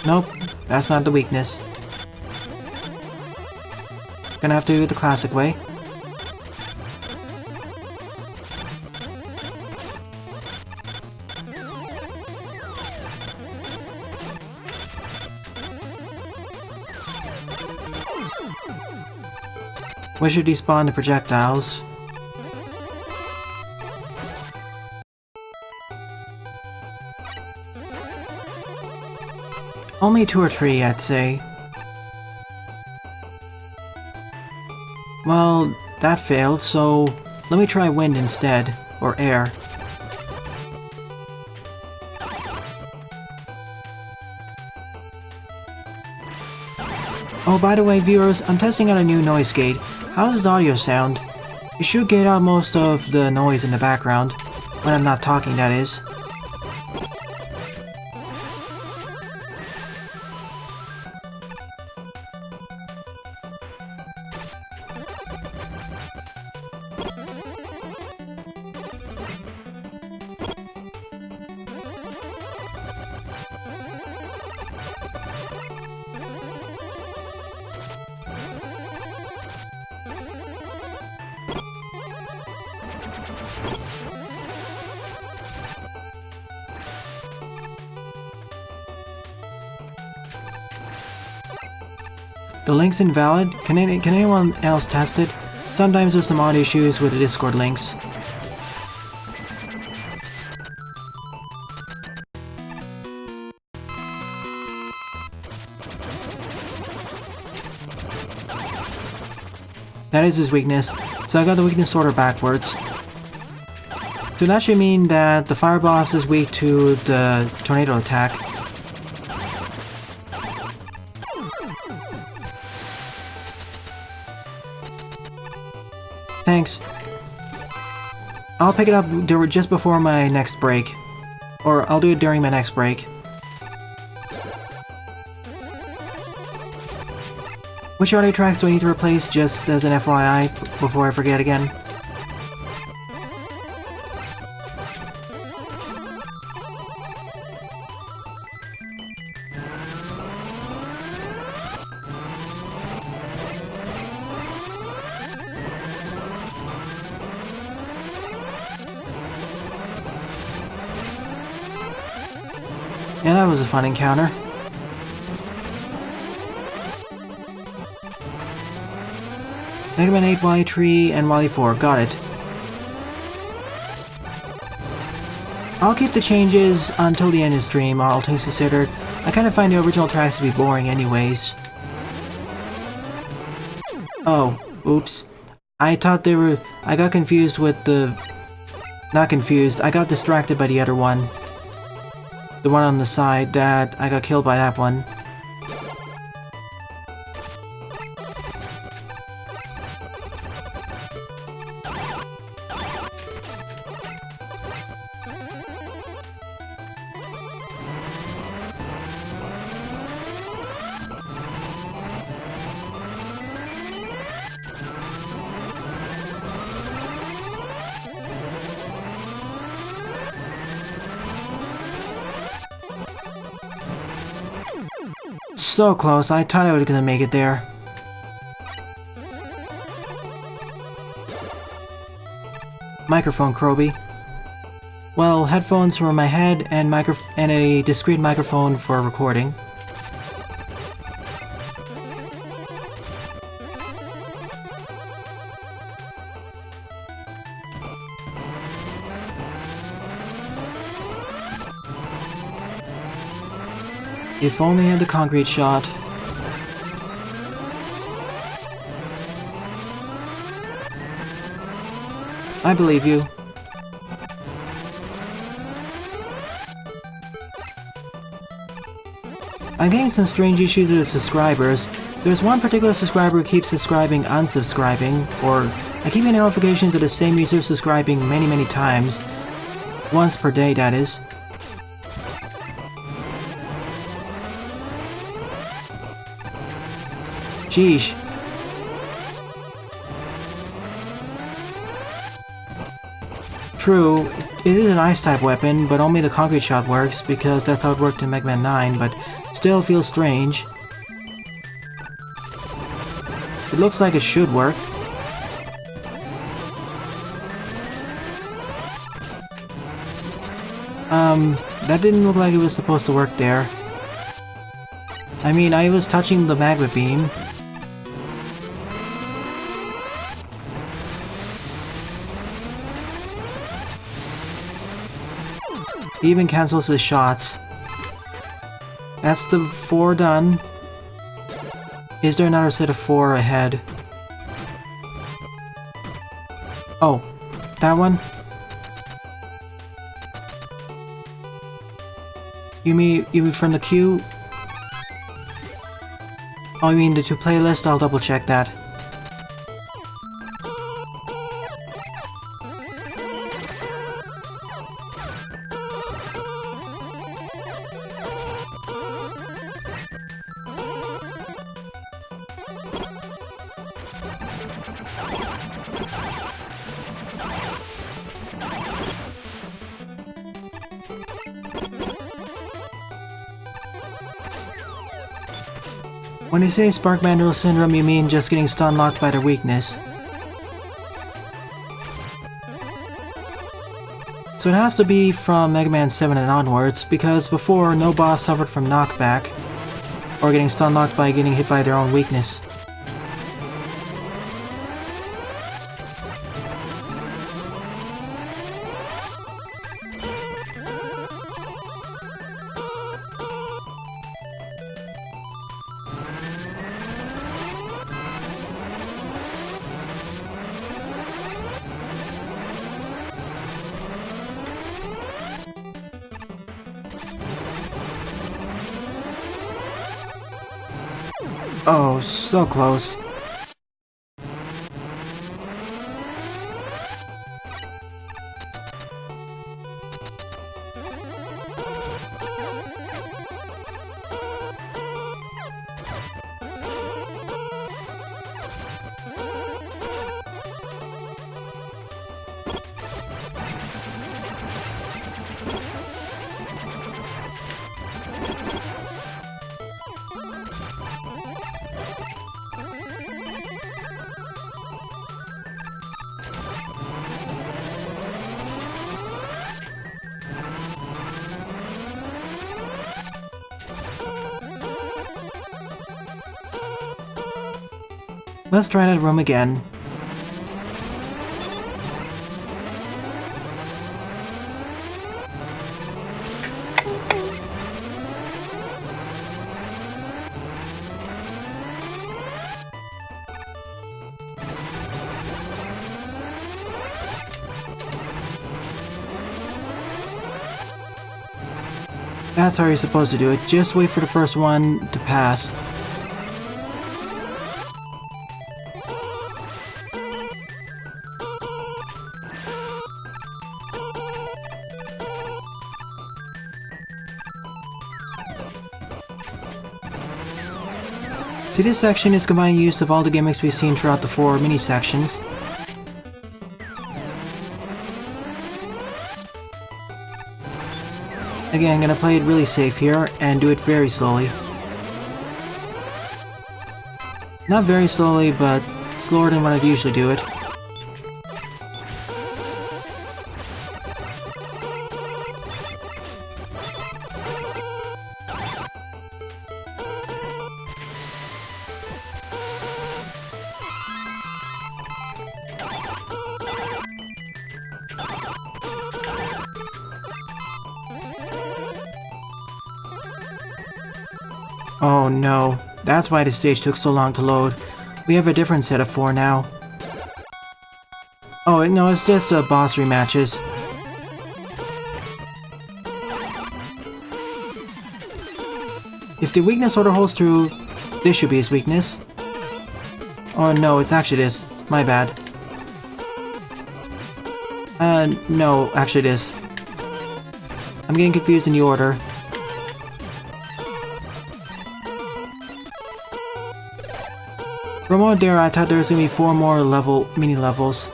Nope, that's not the weakness. Gonna have to do it the classic way. Where should despawn the projectiles? Only 2 or 3, I'd say. Well, that failed, so let me try wind instead, or air. Oh, by the way, viewers, I'm testing out a new noise gate. How does this audio sound? It should gate out most of the noise in the background. When I'm not talking, that is. The link's invalid? Can anyone else test it? Sometimes there's some audio issues with the Discord links. That is his weakness, so I got the weakness order backwards. So that should mean that the fire boss is weak to the tornado attack. Thanks. I'll pick it up just before my next break. Or I'll do it during my next break. Which audio tracks do I need to replace, just as an FYI, before I forget again? Yeah, that was a fun encounter. Mega Man 8, Wily 3, and Wily 4. Got it. I'll keep the changes until the end of the stream, all things considered. I kind of find the original tracks to be boring anyways. Oh, oops. I thought they were... I got confused with the... Not confused, I got distracted by the other one. The one on the side that I got killed by that one. So close, I thought I was gonna make it there. Microphone, Croby. Well, headphones for my head and a discrete microphone for recording. If only I had the concrete shot. I believe you. I'm getting some strange issues with subscribers. There's one particular subscriber who keeps subscribing unsubscribing, or I keep getting notifications of the same user subscribing many times. Once per day, that is. Sheesh. True, it is an ice-type weapon, but only the concrete shot works, because that's how it worked in Mega Man 9, but still feels strange. It looks like it should work. That didn't look like it was supposed to work there. I mean, I was touching the magma beam. He even cancels his shots. That's the 4 done. Is there another set of 4 ahead? Oh, that one? You mean from the queue? Oh, you mean the 2 playlist? I'll double check that. When you say Spark Mandrill Syndrome, you mean just getting stun locked by their weakness. So it has to be from Mega Man 7 and onwards, because before, no boss suffered from knockback, or getting stun locked by getting hit by their own weakness. Oh, so close. Let's try that room again. That's how you're supposed to do it. Just wait for the first one to pass. So this section is combining use of all the gimmicks we've seen throughout the 4 mini-sections. Again, I'm gonna play it really safe here, and do it very slowly. Not very slowly, but slower than what I'd usually do it. Oh no, that's why the stage took so long to load. We have a different set of 4 now. Oh no, it's just boss rematches. If the weakness order holds through, this should be his weakness. Oh no, it's actually this. My bad. No, actually it is. I'm getting confused in the order. For a moment there, I thought there was gonna be 4 more mini-levels.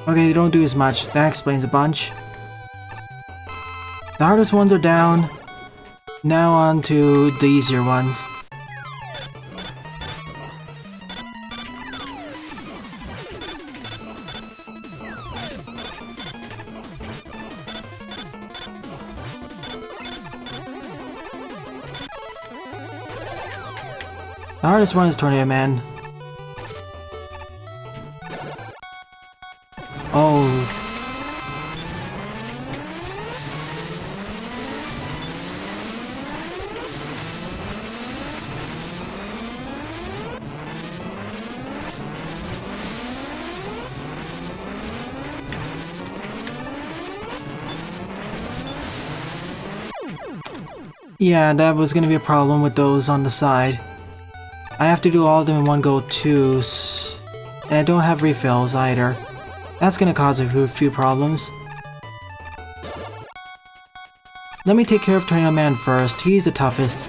Okay, they don't do as much. That explains a bunch. The hardest ones are down. Now on to the easier ones. The hardest one is Tornado Man. Oh. Yeah, that was gonna be a problem with those on the side. I have to do all of them in one go too, and I don't have refills either. That's gonna cause a few problems. Let me take care of Tornado Man first, he's the toughest.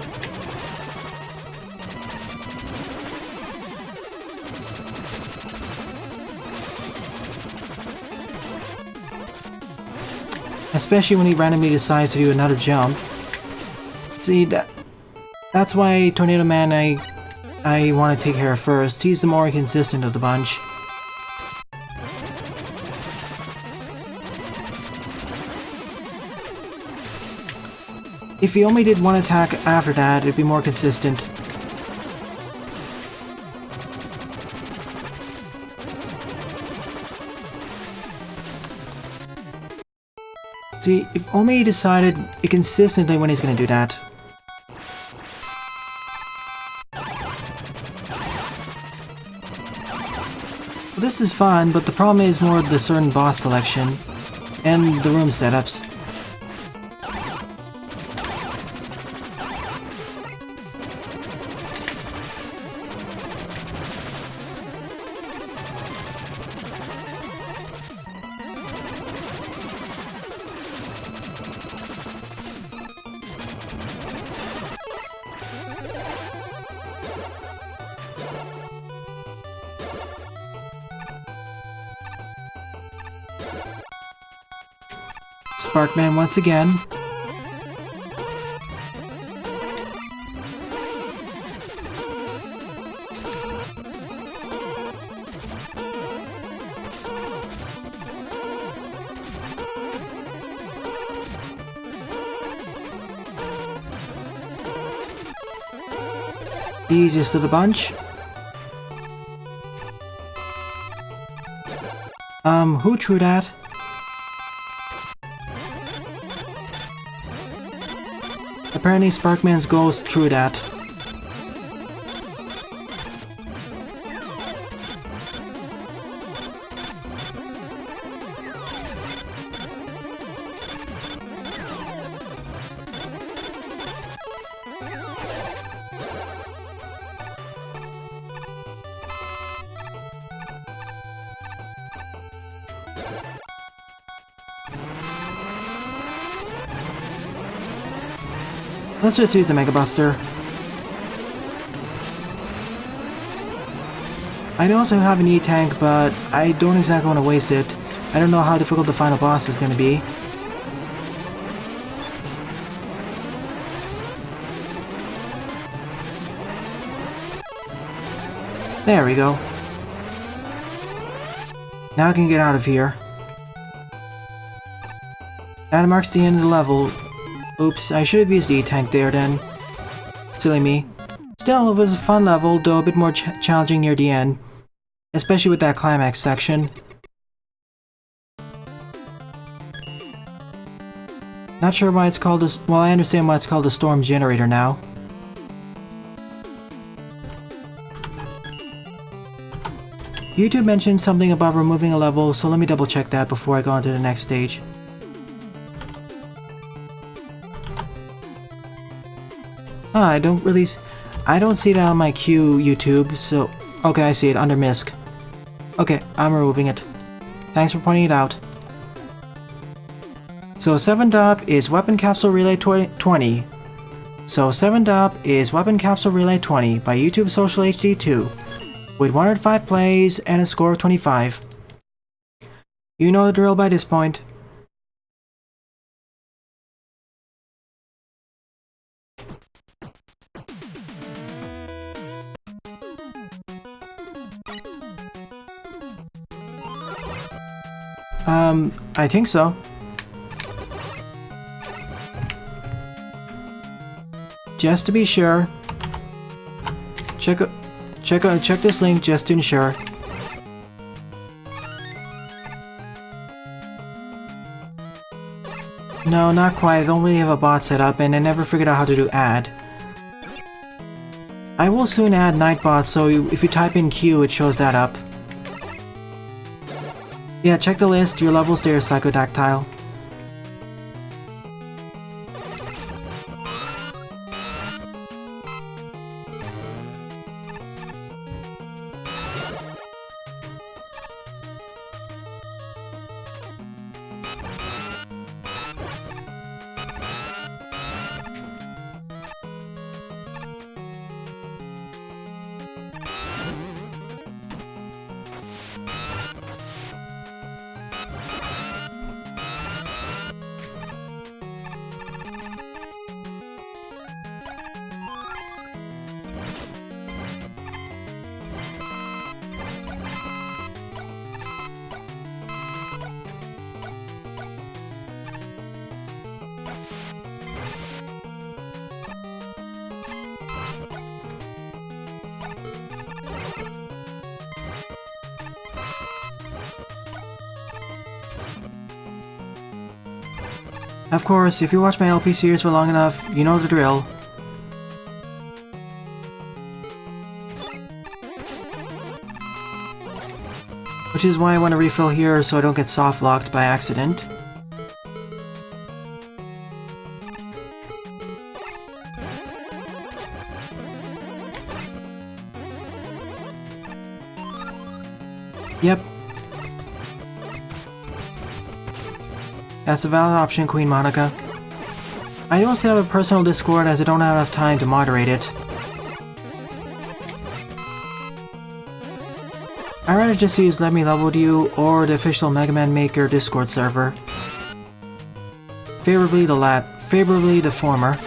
Especially when he randomly decides to do another jump. See, that's why Tornado Man I want to take care of first. He's the more consistent of the bunch. If he only did one attack after that, it'd be more consistent. See, if only he decided consistently when he's gonna do that. Well, this is fun, but the problem is more the certain boss selection and the room setups. Sparkman once again. The easiest of the bunch. Who threw that? Apparently Sparkman's ghost threw that. Let's just use the Mega Buster. I also have an E-Tank, but I don't exactly want to waste it. I don't know how difficult the final boss is going to be. There we go. Now I can get out of here. That marks the end of the level. Oops, I should have used the E-Tank there then. Silly me. Still, it was a fun level, though a bit more challenging near the end. Especially with that climax section. Not sure why it's called a... well, I understand why it's called a storm generator now. YouTube mentioned something about removing a level, so let me double check that before I go on to the next stage. I don't see that on my queue, YouTube, so... okay, I see it, under MISC. Okay, I'm removing it. Thanks for pointing it out. So 7th up is Weapon Capsule Relay 20. So 7th up is Weapon Capsule Relay 20 by YouTube Social HD2 with 105 plays and a score of 25. You know the drill by this point. I think so. Just to be sure. Check this link just to ensure. No, not quite. I don't really have a bot set up and I never figured out how to do add. I will soon add Nightbot, so if you type in Q, it shows that up. Yeah, check the list. Your level's there, Psykodactyle. Of course, if you watch my LP series for long enough, you know the drill. Which is why I want to refill here so I don't get soft-locked by accident. Yep. That's a valid option, QueenMonika. I don't set up a personal Discord as I don't have enough time to moderate it. I'd rather just use Let Me Level With You or the official Mega Man Maker Discord server. Favorably the former.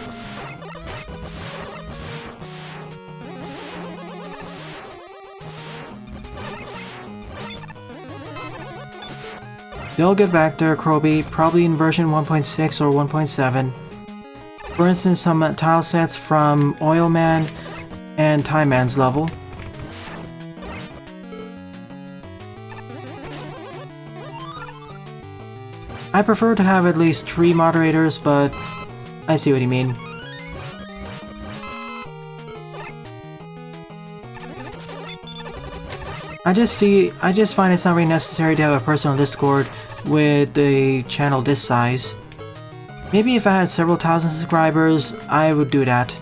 They'll get back there, Croby, probably in version 1.6 or 1.7. For instance, some tile sets from Oil Man and Time Man's level. I prefer to have at least 3 moderators, but I see what you mean. I just find it's not really necessary to have a personal Discord with a channel this size. Maybe if I had several thousand subscribers, I would do that.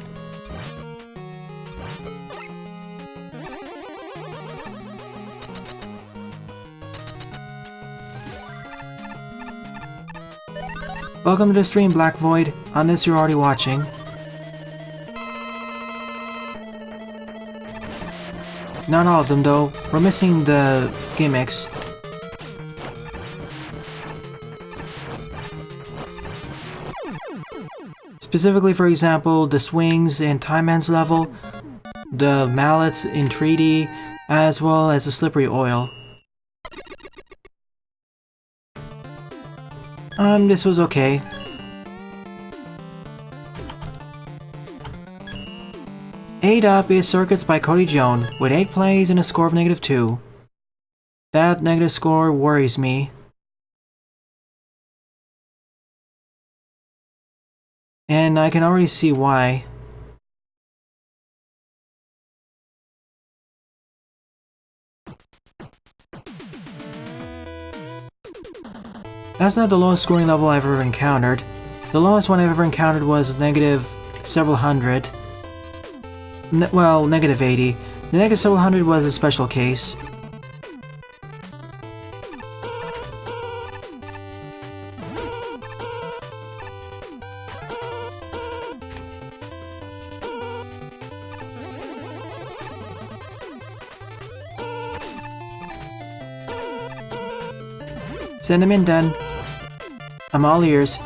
Welcome to the stream, Black Void, unless you're already watching. Not all of them though, we're missing the gimmicks. Specifically, for example, the swings in Time Man's level, the mallets in 3D, as well as the slippery oil. This was okay. Eight up is Circuits by CODIJOYN, with 8 plays and a score of -2. That negative score worries me. And I can already see why. That's not the lowest scoring level I've ever encountered. The lowest one I've ever encountered was negative several hundred. Well, negative 80. The negative several hundred was a special case. Send him in then. I'm all ears.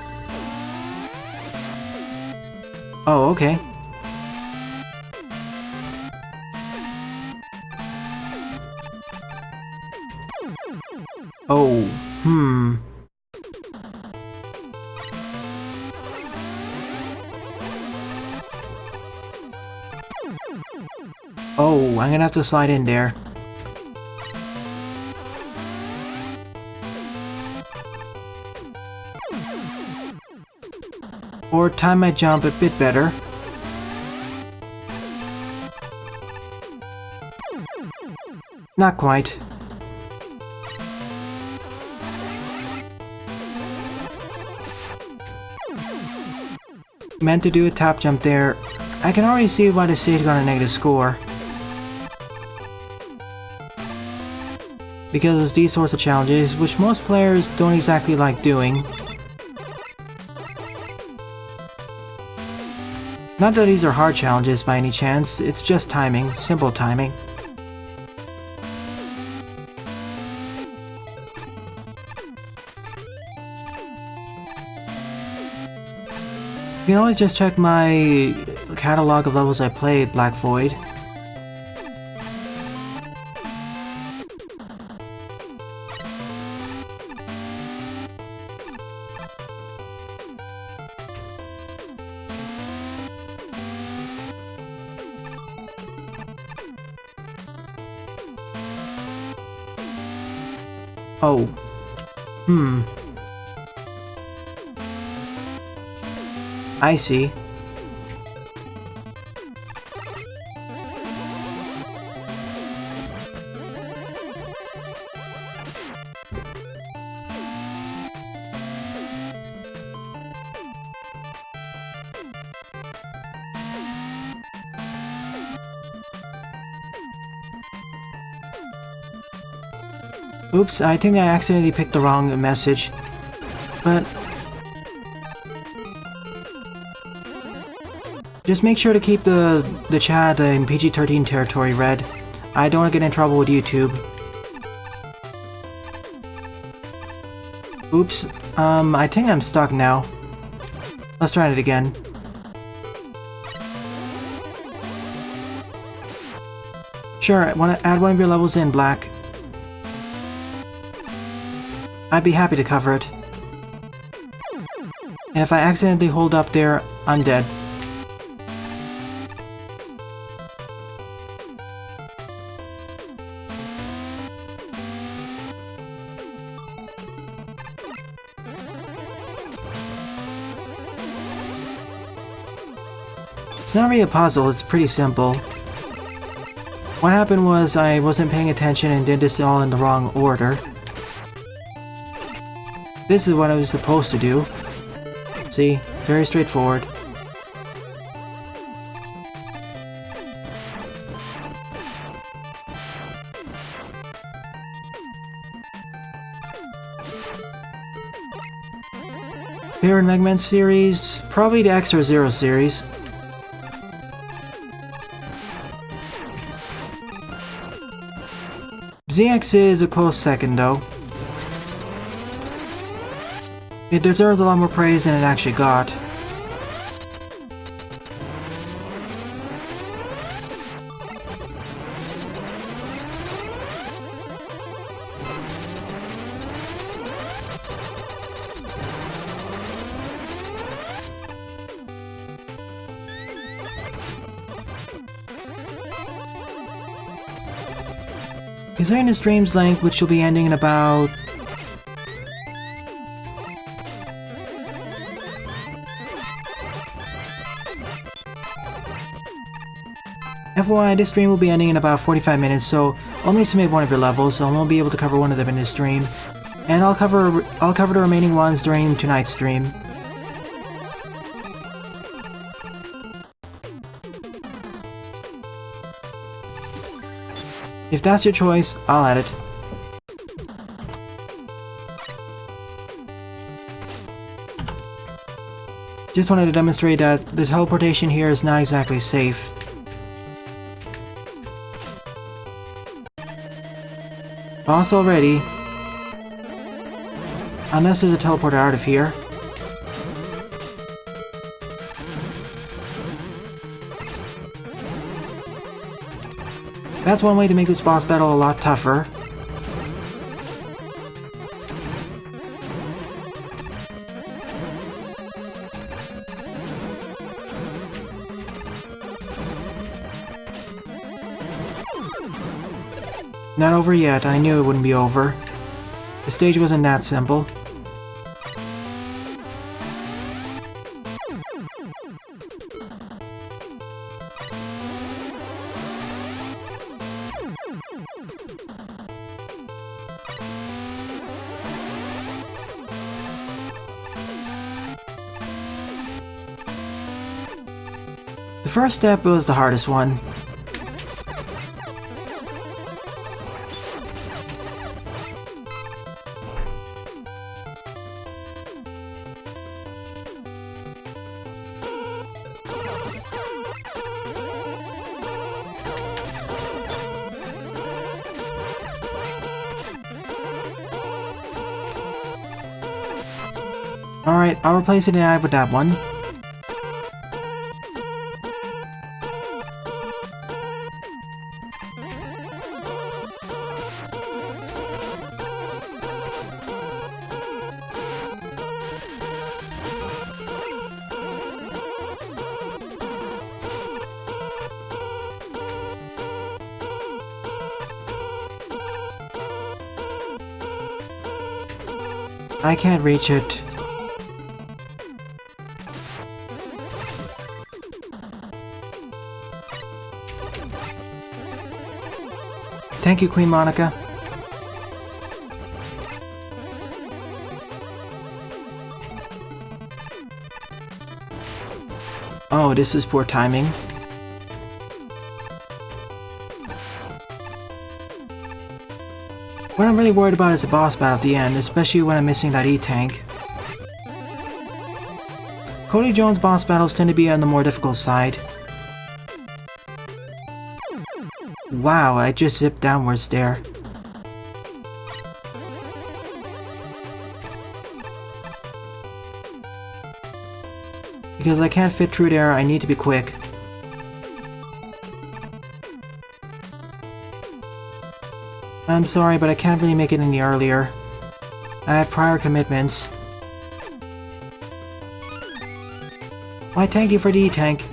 Oh, okay. Oh, Oh, I'm gonna have to slide in there. Or time my jump a bit better. Not quite. Meant to do a top jump there. I can already see why the stage got a negative score. Because it's these sorts of challenges, which most players don't exactly like doing. Not that these are hard challenges by any chance, it's just timing, simple timing. You can always just check my catalog of levels I played, Black Void. Oh. I see. Oops, I think I accidentally picked the wrong message. But just make sure to keep the chat in PG-13 territory, Red. I don't want to get in trouble with YouTube. Oops, I think I'm stuck now. Let's try it again. Sure, want to add one of your levels in, Black. I'd be happy to cover it. And if I accidentally hold up there, I'm dead. It's not really a puzzle, it's pretty simple. What happened was I wasn't paying attention and did this all in the wrong order. This is what I was supposed to do. See? Very straightforward. Favorite Mega Man series? Probably the X or Zero series. ZX is a close second though. It deserves a lot more praise than it actually got. Considering the stream's length, which will be ending in about... FYI, this stream will be ending in about 45 minutes, so only submit one of your levels. I won't be able to cover one of them in this stream. And I'll cover the remaining ones during tonight's stream. If that's your choice, I'll add it. Just wanted to demonstrate that the teleportation here is not exactly safe. Boss already. Unless there's a teleporter out of here. That's one way to make this boss battle a lot tougher. Not over yet, I knew it wouldn't be over. The stage wasn't that simple. The first step was the hardest one. Alright, I'll replace it with that one. I can't reach it. Thank you, QueenMonika. Oh, this is poor timing. What I'm really worried about is the boss battle at the end, especially when I'm missing that E-tank. CODIJOYN's boss battles tend to be on the more difficult side. Wow, I just zipped downwards there. Because I can't fit through there, I need to be quick. I'm sorry, but I can't really make it any earlier. I have prior commitments. Why, thank you for the E-tank.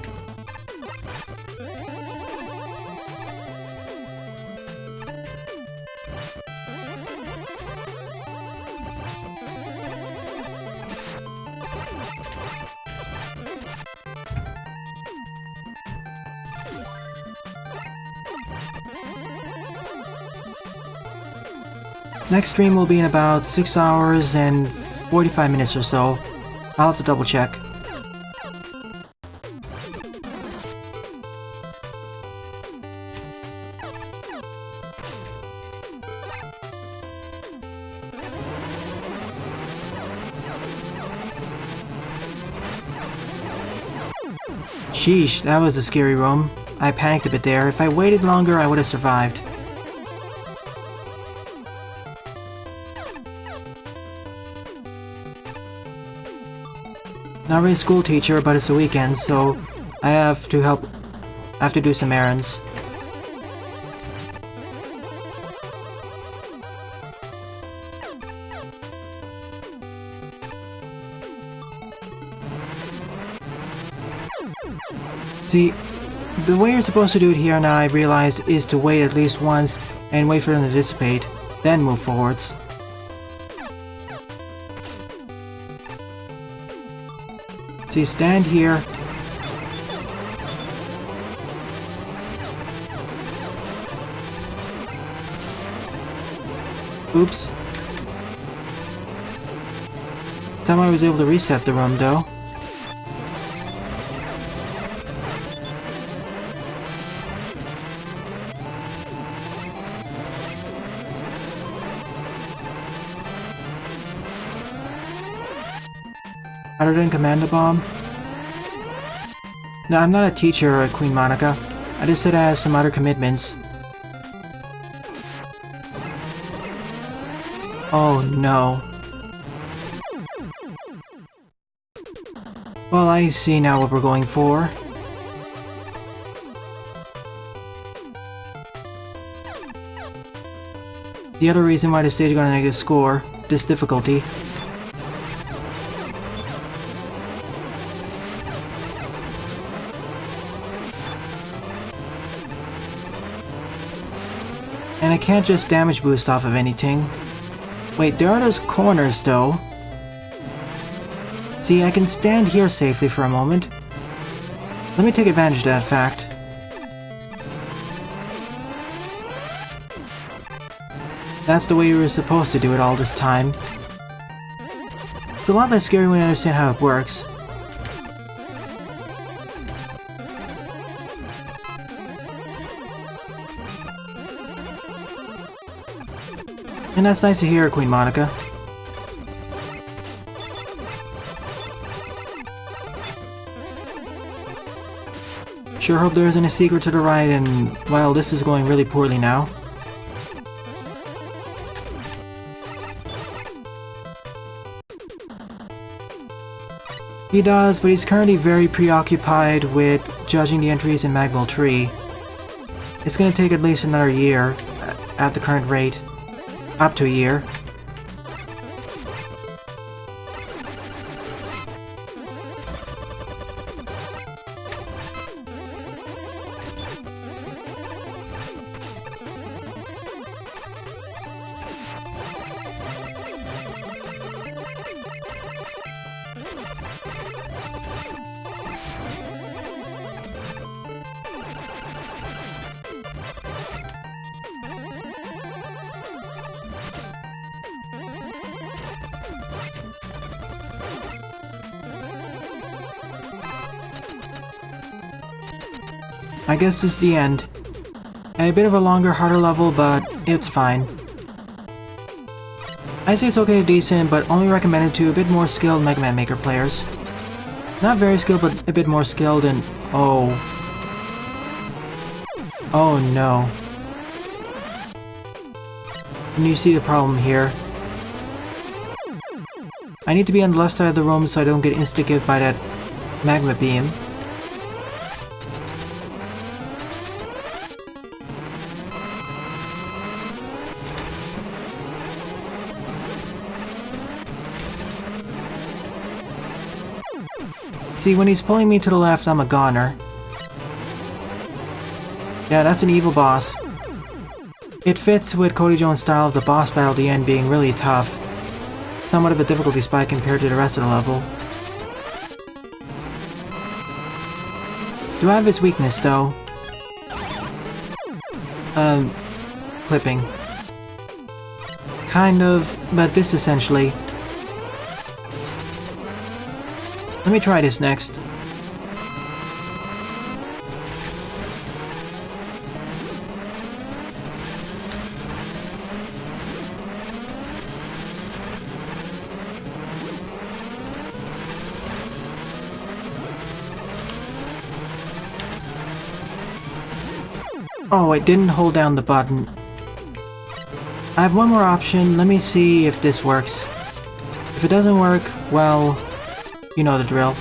Next stream will be in about 6 hours and 45 minutes or so. I'll have to double check. Sheesh, that was a scary room. I panicked a bit there. If I waited longer, I would have survived. Not really a school teacher, but it's the weekend, so I have to help. I have to do some errands. See, the way you're supposed to do it here now, I realize, is to wait at least once and wait for them to dissipate, then move forwards. See, stand here. Oops. Somehow I was able to reset the room, though. Other than Commando Bomb? No, I'm not a teacher at QueenMonika. I just said I have some other commitments. Oh no. Well, I see now what we're going for. The other reason why the stage got a negative score, this difficulty. And I can't just damage boost off of anything. Wait, there are those corners though. See, I can stand here safely for a moment. Let me take advantage of that fact. That's the way you were supposed to do it all this time. It's a lot less scary when you understand how it works. And that's nice to hear, QueenMonika. Sure hope there isn't a secret to the right, and, well, this is going really poorly now. He does, but he's currently very preoccupied with judging the entries in Magmal 3. It's gonna take at least another year, at the current rate. Up to a year. I guess this is the end. A bit of a longer, harder level, but it's fine. I say it's okay to decent, but only recommended to a bit more skilled Mega Man Maker players. Not very skilled, but a bit more skilled and... oh. Oh no. And you see the problem here. I need to be on the left side of the room so I don't get insta-killed by that magma beam. See, when he's pulling me to the left, I'm a goner. Yeah, that's an evil boss. It fits with CODIJOYN's style of the boss battle at the end being really tough. Somewhat of a difficulty spike compared to the rest of the level. Do I have his weakness, though? Clipping. Kind of, but this essentially. Let me try this next. Oh, I didn't hold down the button. I have one more option. Let me see if this works. If it doesn't work, well... you know the drill.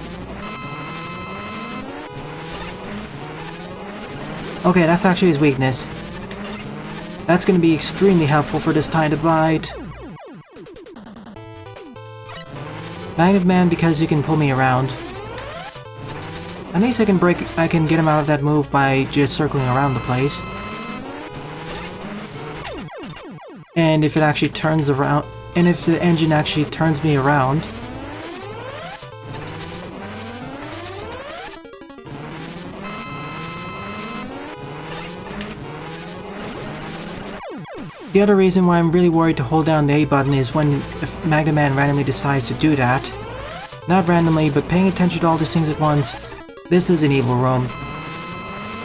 Okay, that's actually his weakness. That's gonna be extremely helpful for this time to bite. Magnet Man because you can pull me around. At least I can get him out of that move by just circling around the place. And if it actually turns around, and if the engine actually turns me around, the other reason why I'm really worried to hold down the A button is when if Magnet Man randomly decides to do that. Not randomly, but paying attention to all these things at once. This is an evil room.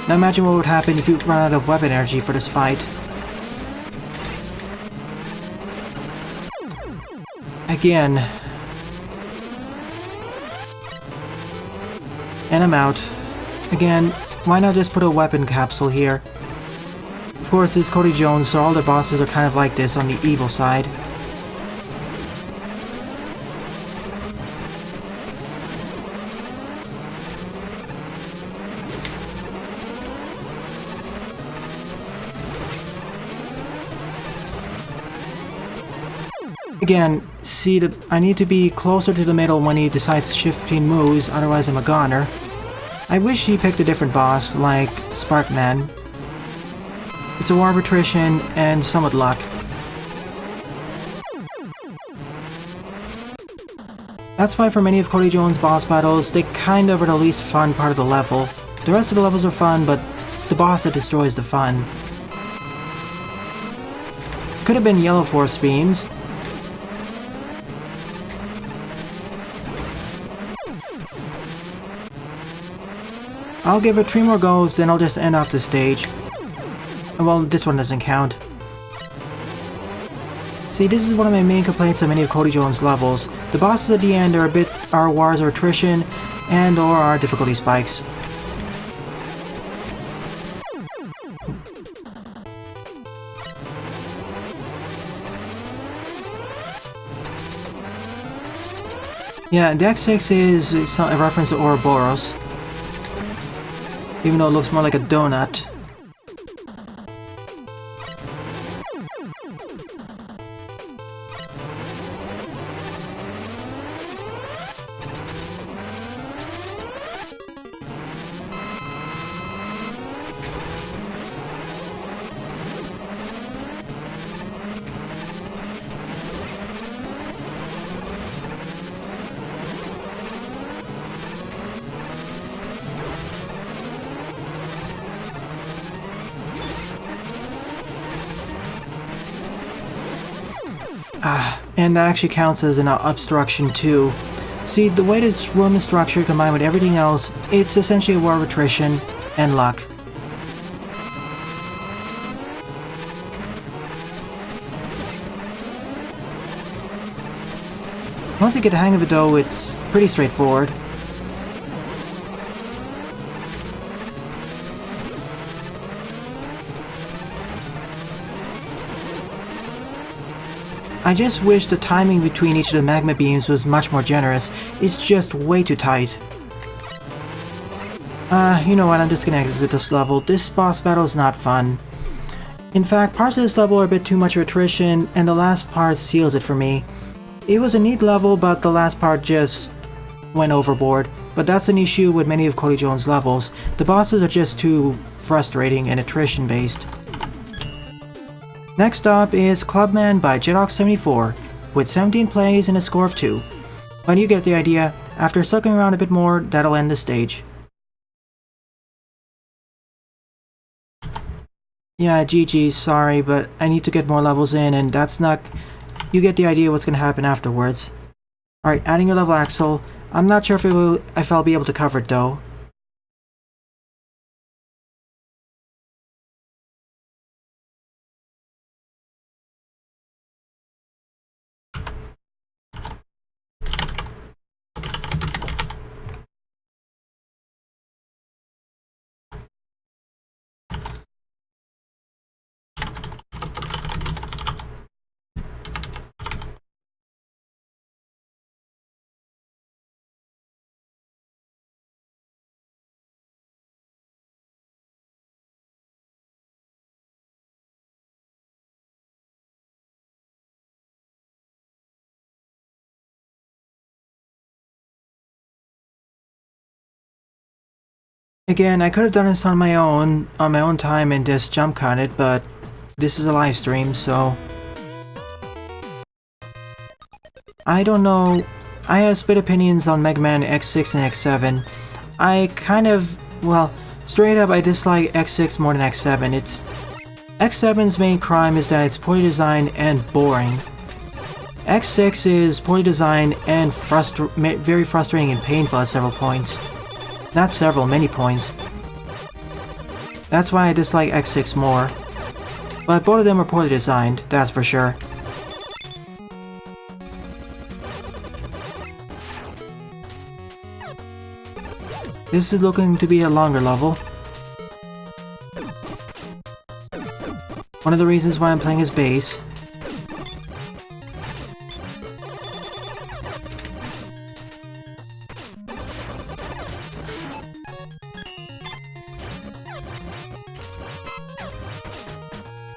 Now imagine what would happen if you run out of weapon energy for this fight. Again. And I'm out. Again, why not just put a weapon capsule here? Of course, it's CODIJOYN, so all the bosses are kind of like this on the evil side. Again, see that I need to be closer to the middle when he decides to shift between moves, otherwise I'm a goner. I wish he picked a different boss, like Sparkman. It's a war of attrition and somewhat luck. That's why for many of CODIJOYN's boss battles, they kind of are the least fun part of the level. The rest of the levels are fun, but it's the boss that destroys the fun. Could have been Yellow Force Beams. I'll give it 3 more goes, then I'll just end off the stage. Well, this one doesn't count. See, this is one of my main complaints on many of CODIJOYN's levels. The bosses at the end are wars or attrition, and or are difficulty spikes. Yeah, the X6 is a reference to Ouroboros. Even though it looks more like a donut. And that actually counts as an obstruction too. See, the way this room is structured combined with everything else, it's essentially a war of attrition and luck. Once you get the hang of it though, it's pretty straightforward. I just wish the timing between each of the magma beams was much more generous. It's just way too tight. You know what, I'm just gonna exit this level. This boss battle is not fun. In fact, parts of this level are a bit too much attrition, and the last part seals it for me. It was a neat level, but the last part just went overboard. But that's an issue with many of CODIJOYN's levels. The bosses are just too frustrating and attrition based. Next up is Club Man by Jedox74, with 17 plays and a score of 2. But you get the idea, after sucking around a bit more, that'll end the stage. Yeah, GG, sorry, but I need to get more levels in, and that's not... You get the idea what's gonna happen afterwards. Alright, adding your level Axel. I'm not sure if I'll be able to cover it though. Again, I could have done this on my own time and just jump cut it, but this is a live stream, so... I don't know. I have split opinions on Mega Man X6 and X7. I kind of... well, straight up I dislike X6 more than X7. X7's main crime is that it's poorly designed and boring. X6 is poorly designed and very frustrating and painful at several points. Not several, many points. That's why I dislike X6 more. But both of them are poorly designed, that's for sure. This is looking to be a longer level. One of the reasons why I'm playing as bass.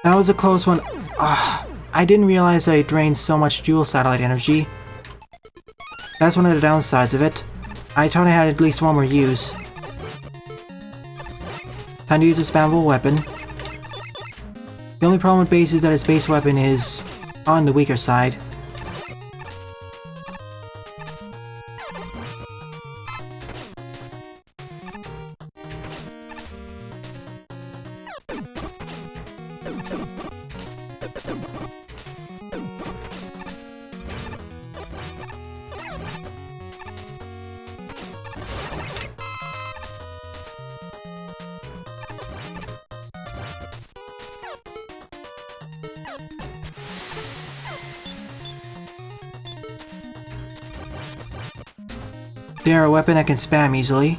That was a close one. I I didn't realize that it drains so much dual satellite energy. That's one of the downsides of it. I thought I had at least one more use. Time to use a spammable weapon. The only problem with base is that its base weapon is on the weaker side. They're a weapon I can spam easily.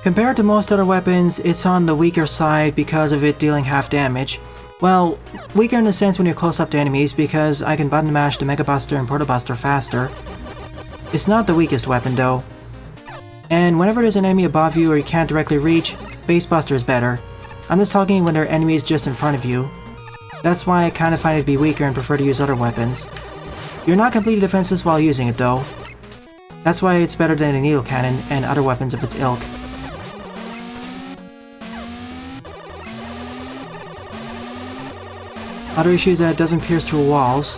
Compared to most other weapons, it's on the weaker side because of it dealing half damage. Well, weaker in the sense when you're close up to enemies because I can button mash the Mega Buster and Proto Buster faster. It's not the weakest weapon though. And whenever there's an enemy above you or you can't directly reach, Base Buster is better. I'm just talking when there are enemies just in front of you. That's why I kinda find it to be weaker and prefer to use other weapons. You're not completely defenseless while using it though. That's why it's better than a needle cannon and other weapons of its ilk. Other issue is that it doesn't pierce through walls.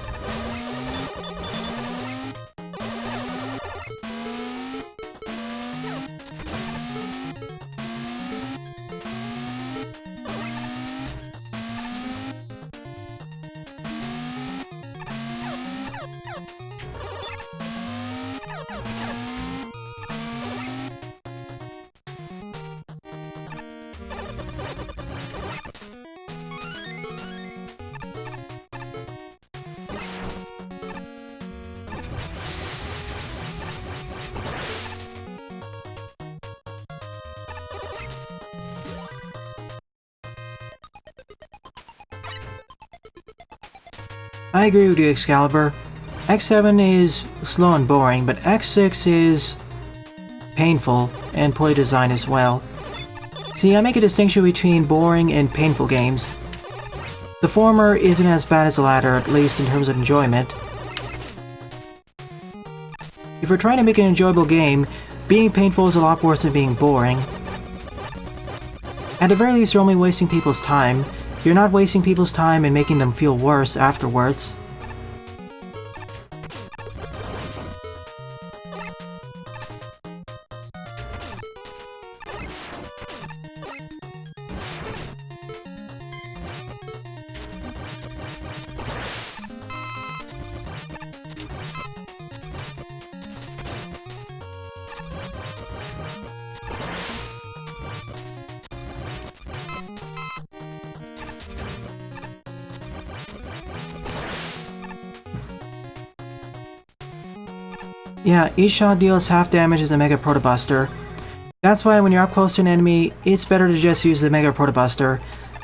I agree with you, Excalibur. X7 is slow and boring, but X6 is painful and poorly designed as well. See, I make a distinction between boring and painful games. The former isn't as bad as the latter, at least in terms of enjoyment. If you're trying to make an enjoyable game, being painful is a lot worse than being boring. At the very least, you're only wasting people's time. You're not wasting people's time and making them feel worse afterwards. Yeah, each shot deals half damage as a Mega Proto Buster. That's why when you're up close to an enemy, it's better to just use the Mega Proto Buster.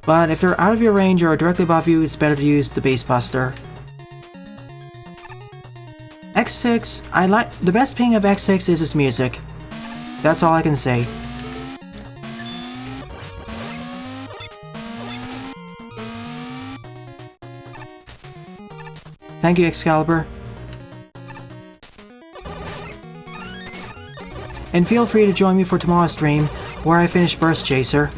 But if they're out of your range or directly above you, it's better to use the Base Buster. X6, the best thing of X6 is its music. That's all I can say. Thank you, Excalibur. And feel free to join me for tomorrow's stream, where I finish Burst Chaser.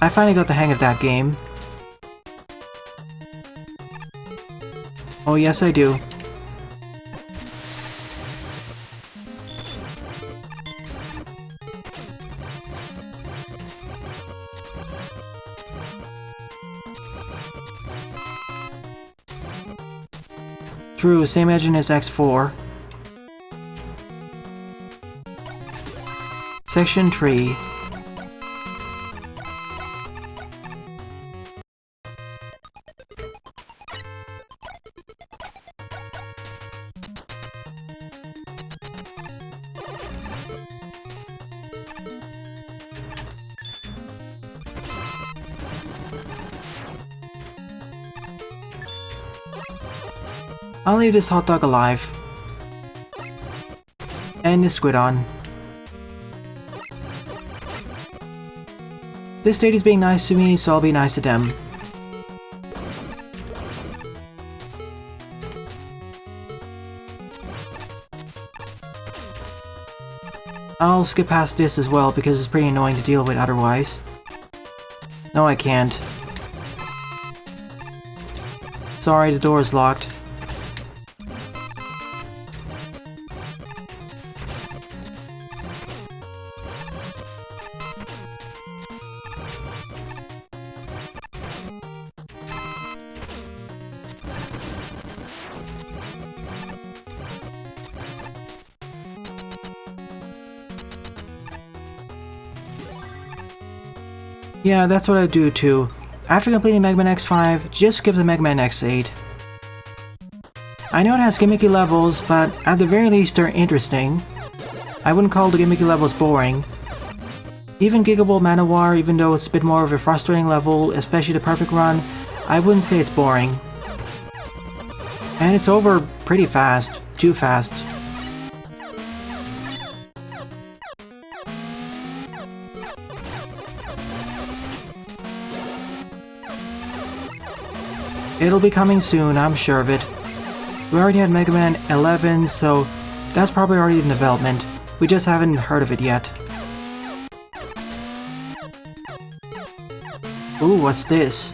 I finally got the hang of that game. Oh yes, I do. True, same engine as X4. Section 3. I'll leave this hot dog alive. And this squid on. This state is being nice to me, so I'll be nice to them. I'll skip past this as well because it's pretty annoying to deal with otherwise. No, I can't. Sorry, the door is locked. Yeah, that's what I do too. After completing Mega Man X5, just skip the Mega Man X8. I know it has gimmicky levels, but at the very least they're interesting. I wouldn't call the gimmicky levels boring. Even Gigable Manowar, even though it's a bit more of a frustrating level, especially the perfect run, I wouldn't say it's boring. And it's over pretty fast. Too fast. It'll be coming soon, I'm sure of it. We already had Mega Man 11, so that's probably already in development. We just haven't heard of it yet. Ooh, what's this?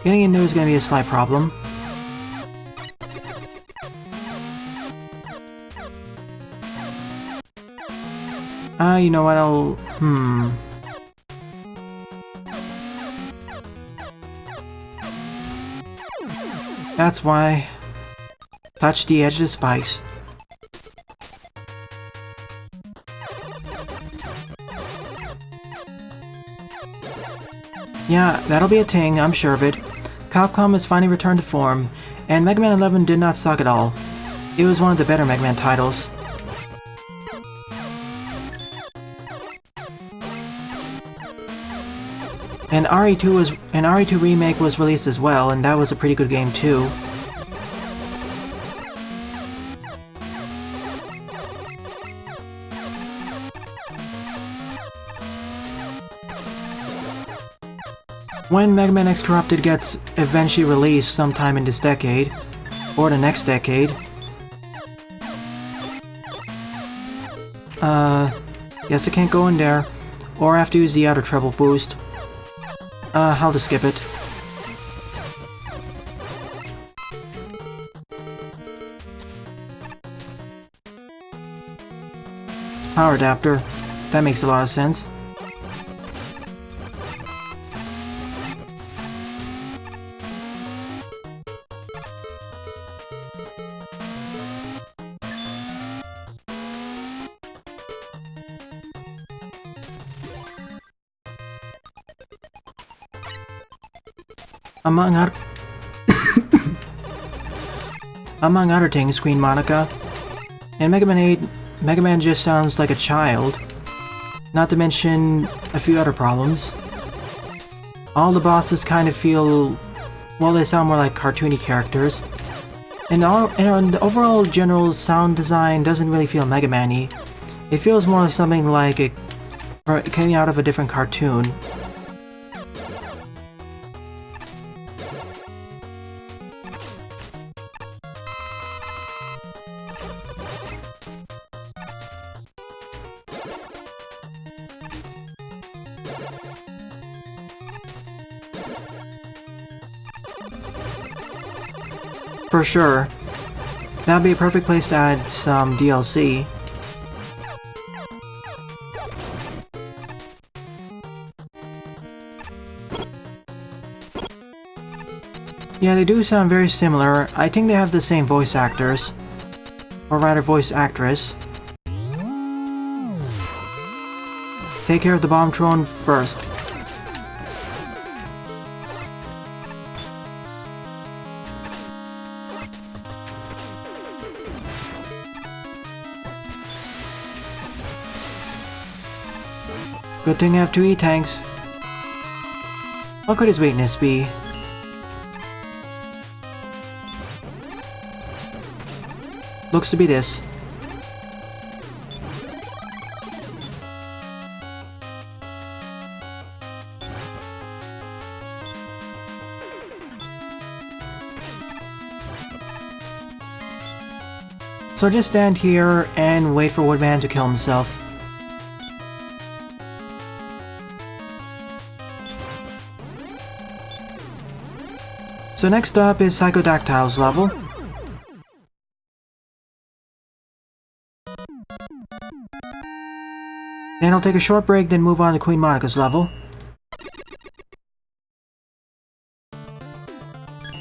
Getting in there is gonna be a slight problem. You know what, That's why. Touch the edge of the spikes. Yeah, that'll be a thing, I'm sure of it. Capcom has finally returned to form, and Mega Man 11 did not suck at all. It was one of the better Mega Man titles. And RE2 Remake was released as well, and that was a pretty good game too. When Mega Man X Corrupted gets eventually released sometime in this decade, or the next decade, guess I can't go in there, or I have to use the other treble boost. I'll just skip it. Power adapter. That makes a lot of sense. Among other things, QueenMonika. In Mega Man 8, Mega Man just sounds like a child. Not to mention a few other problems. All the bosses kind of feel... well, they sound more like cartoony characters. And the overall general sound design doesn't really feel Mega Man-y. It feels more like something like it came out of a different cartoon. For sure. That'd be a perfect place to add some DLC. Yeah, they do sound very similar. I think they have the same voice actors. Or rather, voice actress. Take care of the bomb drone first. Good thing I have 2 E-tanks. What could his weakness be? Looks to be this. So just stand here and wait for Woodman to kill himself. So next up is Psychodactyle's level. Then I'll take a short break, then move on to QueenMonika's level.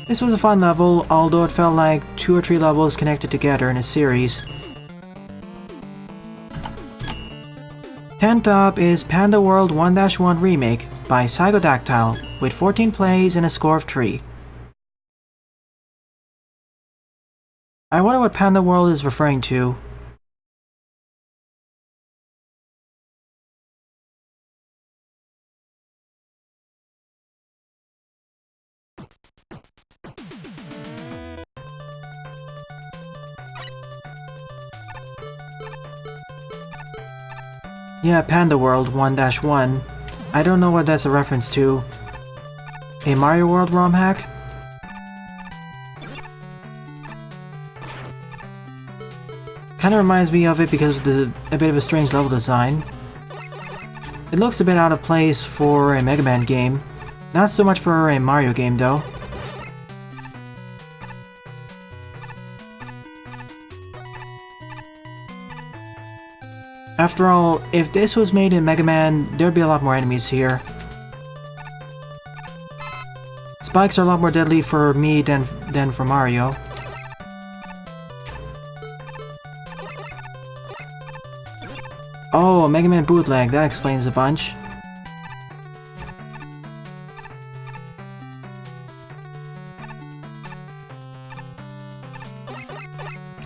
This was a fun level, although it felt like 2 or 3 levels connected together in a series. 10th up is Panda World 1-1 Remake by Psykodactyle with 14 plays and a score of 3. I wonder what Panda World is referring to. Yeah, Panda World 1-1. I don't know what that's a reference to. A Mario World ROM hack? Kinda reminds me of it because of a bit of a strange level design. It looks a bit out of place for a Mega Man game. Not so much for a Mario game though. After all, if this was made in Mega Man, there'd be a lot more enemies here. Spikes are a lot more deadly for me than for Mario. Oh, a Mega Man bootleg, that explains a bunch.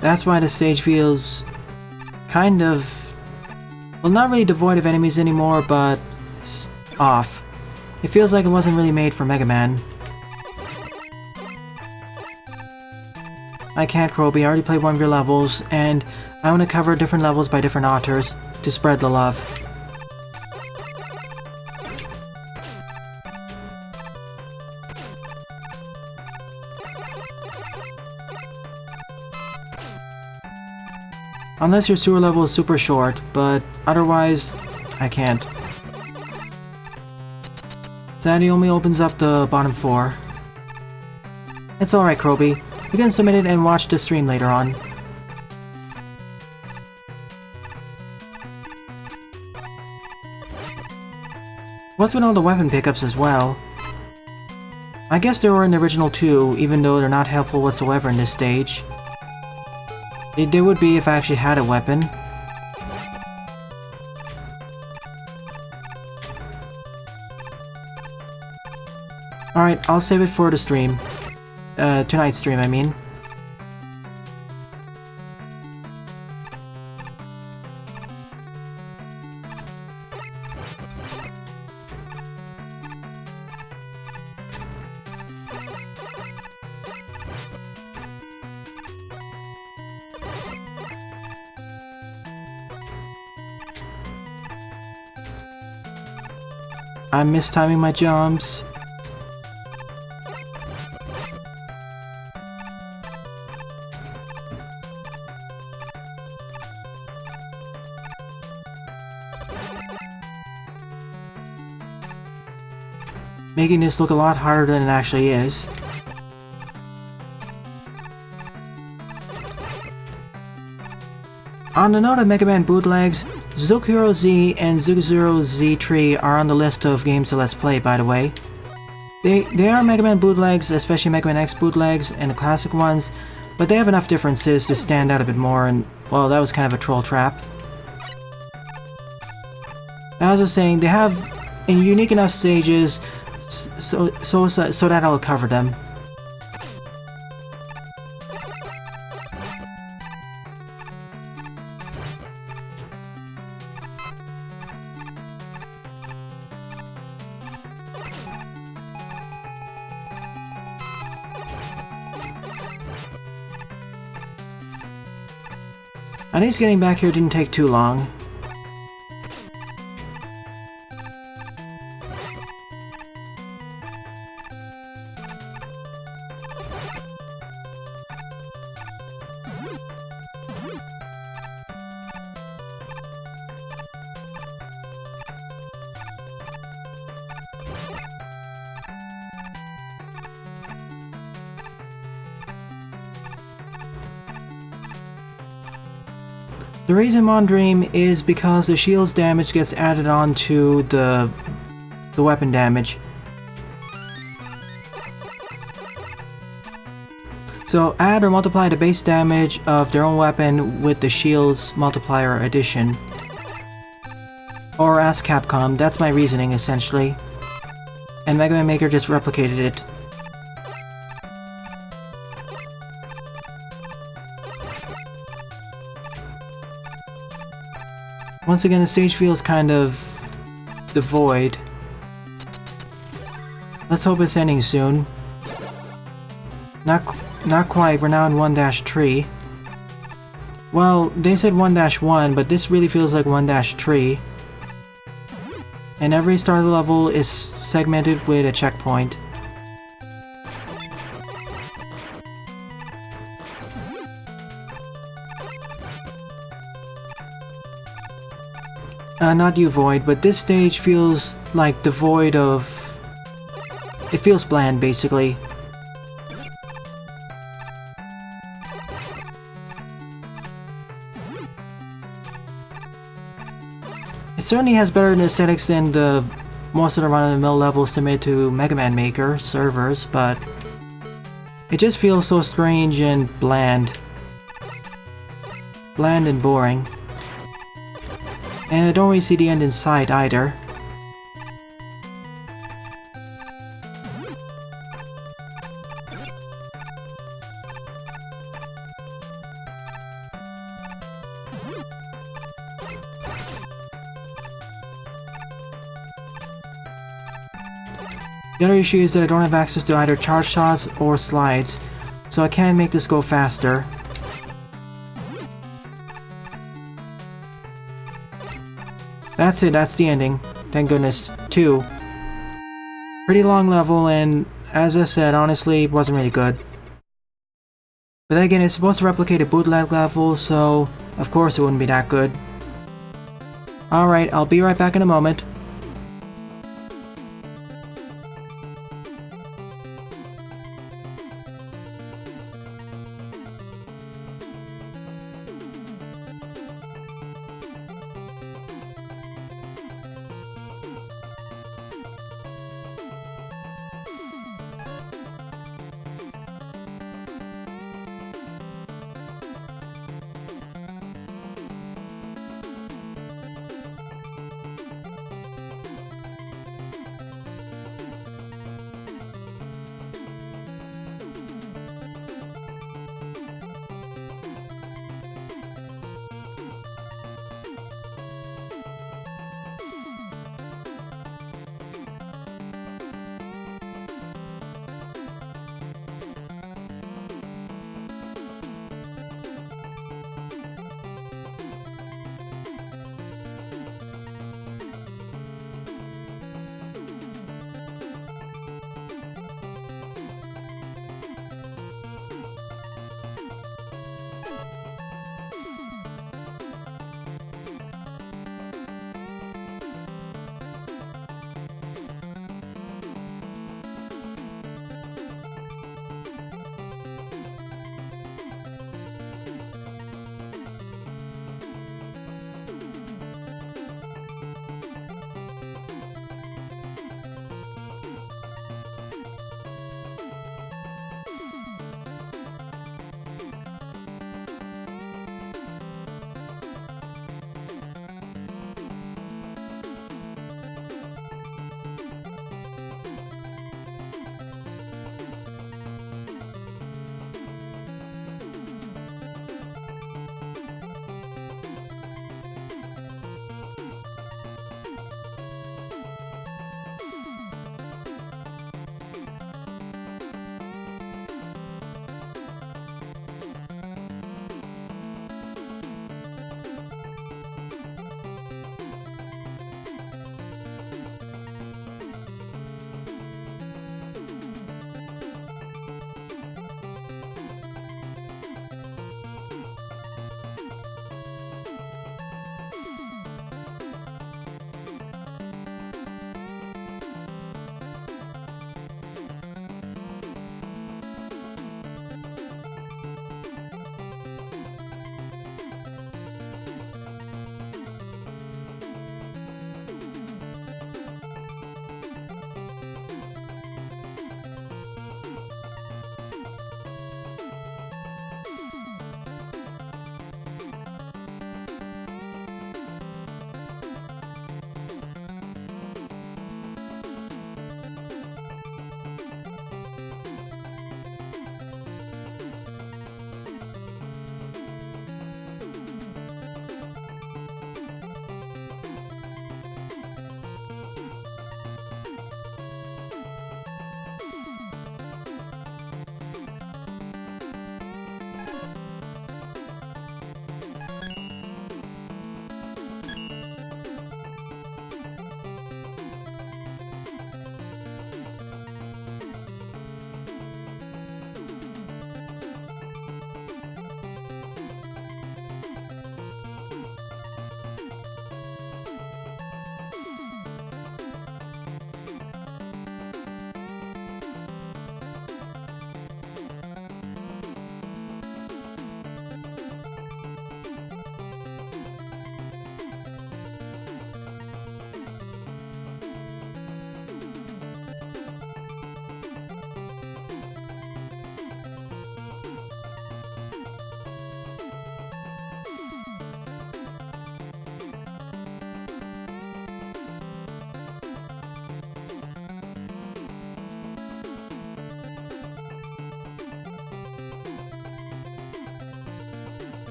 That's why the stage feels kind of, well, not really devoid of enemies anymore, but off. It feels like it wasn't really made for Mega Man. I can't, Croby. I already played one of your levels, and I want to cover different levels by different authors to spread the love. Unless your sewer level is super short, but otherwise, I can't. Sandy only opens up the bottom 4. It's alright, Croby. You can submit it and watch the stream later on. What's with all the weapon pickups as well? I guess they were in the original too, even though they're not helpful whatsoever in this stage. They would be if I actually had a weapon. Alright, I'll save it for the stream. Tonight's stream, I mean. I'm mistiming my jumps. Making this look a lot harder than it actually is. On the note of Mega Man bootlegs, Zook Hero Z and Zook Zero Z3 are on the list of games to let's play, by the way. They are Mega Man bootlegs, especially Mega Man X bootlegs and the classic ones, but they have enough differences to stand out a bit more, and, well, that was kind of a troll trap. I was just saying, they have unique enough stages so that I'll cover them. At least getting back here didn't take too long. The reason I'm on Dream is because the shield's damage gets added on to the weapon damage. So add or multiply the base damage of their own weapon with the shield's multiplier addition. Or ask Capcom, that's my reasoning essentially. And Mega Man Maker just replicated it. Once again, the stage feels kind of devoid. Let's hope it's ending soon. Not quite, we're now in 1-3. Well, they said 1-1, but this really feels like 1-3. And every start of the level is segmented with a checkpoint. Not you, Void, but this stage feels like devoid of... It feels bland, basically. It certainly has better aesthetics than the most of the run-of-the-mill levels submitted to Mega Man Maker servers, but it just feels so strange and bland. Bland and boring. And I don't really see the end in sight either. The other issue is that I don't have access to either charge shots or slides, so I can't make this go faster. That's it, that's the ending. Thank goodness. 2. Pretty long level, and as I said, honestly, it wasn't really good. But then again, it's supposed to replicate a bootleg level, so of course it wouldn't be that good. Alright, I'll be right back in a moment.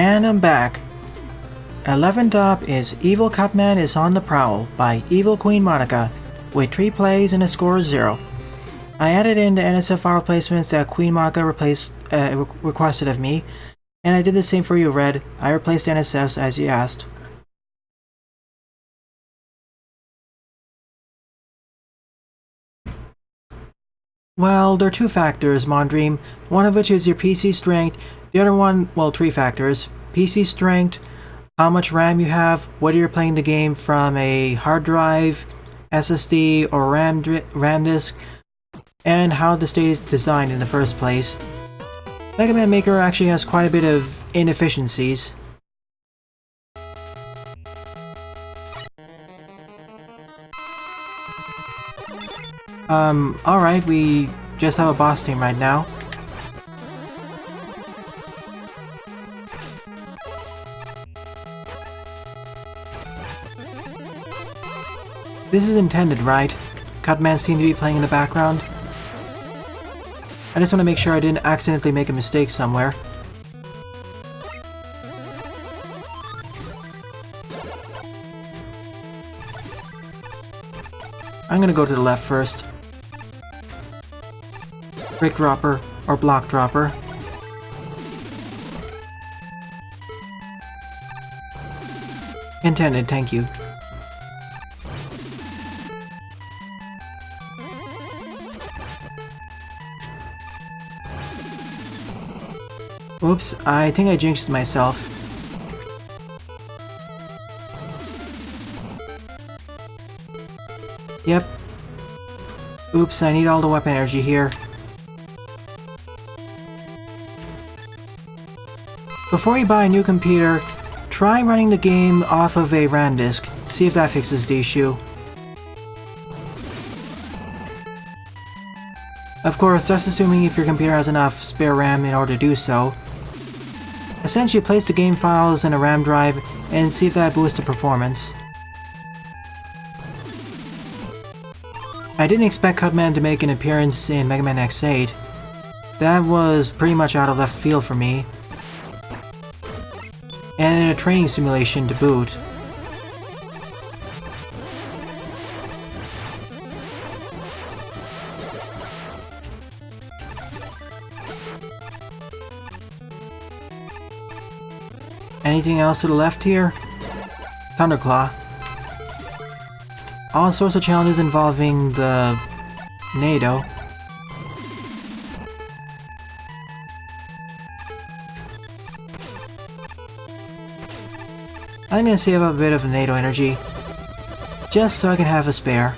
And I'm back. 11th up is Evil Club Man is on the Prowl by Evil QueenMonika with 3 plays and a score of 0. I added in the NSF file placements that QueenMonika requested of me, and I did the same for you, Red. I replaced the NSFs as you asked. Well, there are 2 factors, Mondream, one of which is your PC strength, the other one, well, 3 factors. PC strength, how much RAM you have, whether you're playing the game from a hard drive, SSD, or RAM disk, and how the state is designed in the first place. Mega Man Maker actually has quite a bit of inefficiencies. Alright, we just have a boss team right now. This is intended, right? Club Man seemed to be playing in the background. I just want to make sure I didn't accidentally make a mistake somewhere. I'm gonna go to the left first. Brick dropper or block dropper. Intended, thank you. Oops, I think I jinxed myself. Yep. Oops, I need all the weapon energy here. Before you buy a new computer, try running the game off of a RAM disk. See if that fixes the issue. Of course, that's assuming if your computer has enough spare RAM in order to do so. Essentially, place the game files in a RAM drive and see if that boosts the performance. I didn't expect Club Man to make an appearance in Mega Man X8. That was pretty much out of left field for me. And in a training simulation to boot. Anything else to the left here? Thunderclaw. All sorts of challenges involving the NATO. I'm gonna save up a bit of NATO energy, just so I can have a spare.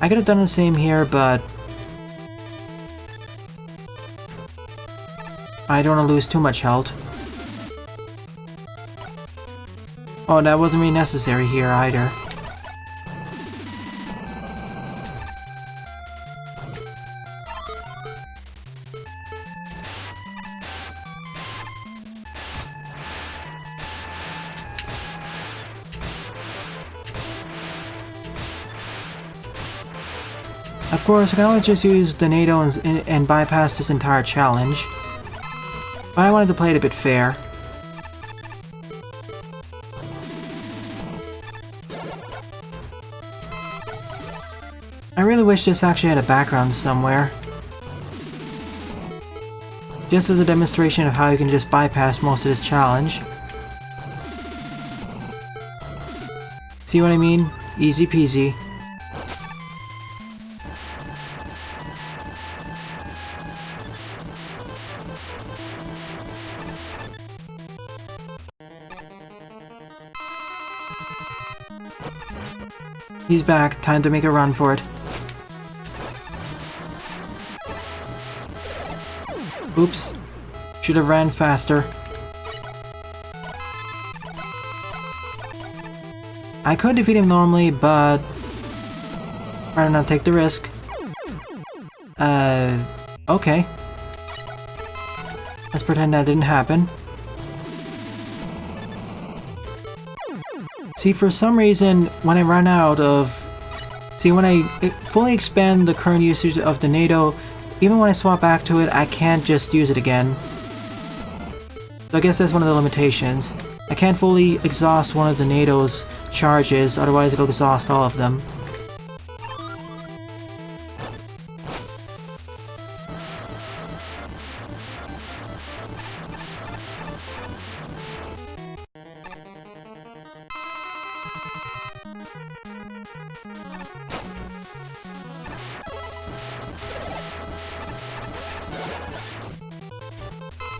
I could have done the same here, but I don't want to lose too much health. Oh, that wasn't really necessary here either. Of course, I can always just use the NATO and bypass this entire challenge. But I wanted to play it a bit fair. I really wish this actually had a background somewhere. Just as a demonstration of how you can just bypass most of this challenge. See what I mean? Easy peasy. He's back. Time to make a run for it. Oops. Should have ran faster. I could defeat him normally, but rather not take the risk. Okay. Let's pretend that didn't happen. See, for some reason, when I run out of... See, when I fully expend the current usage of the NATO, even when I swap back to it, I can't just use it again. So I guess that's one of the limitations. I can't fully exhaust one of the NATO's charges, otherwise it'll exhaust all of them.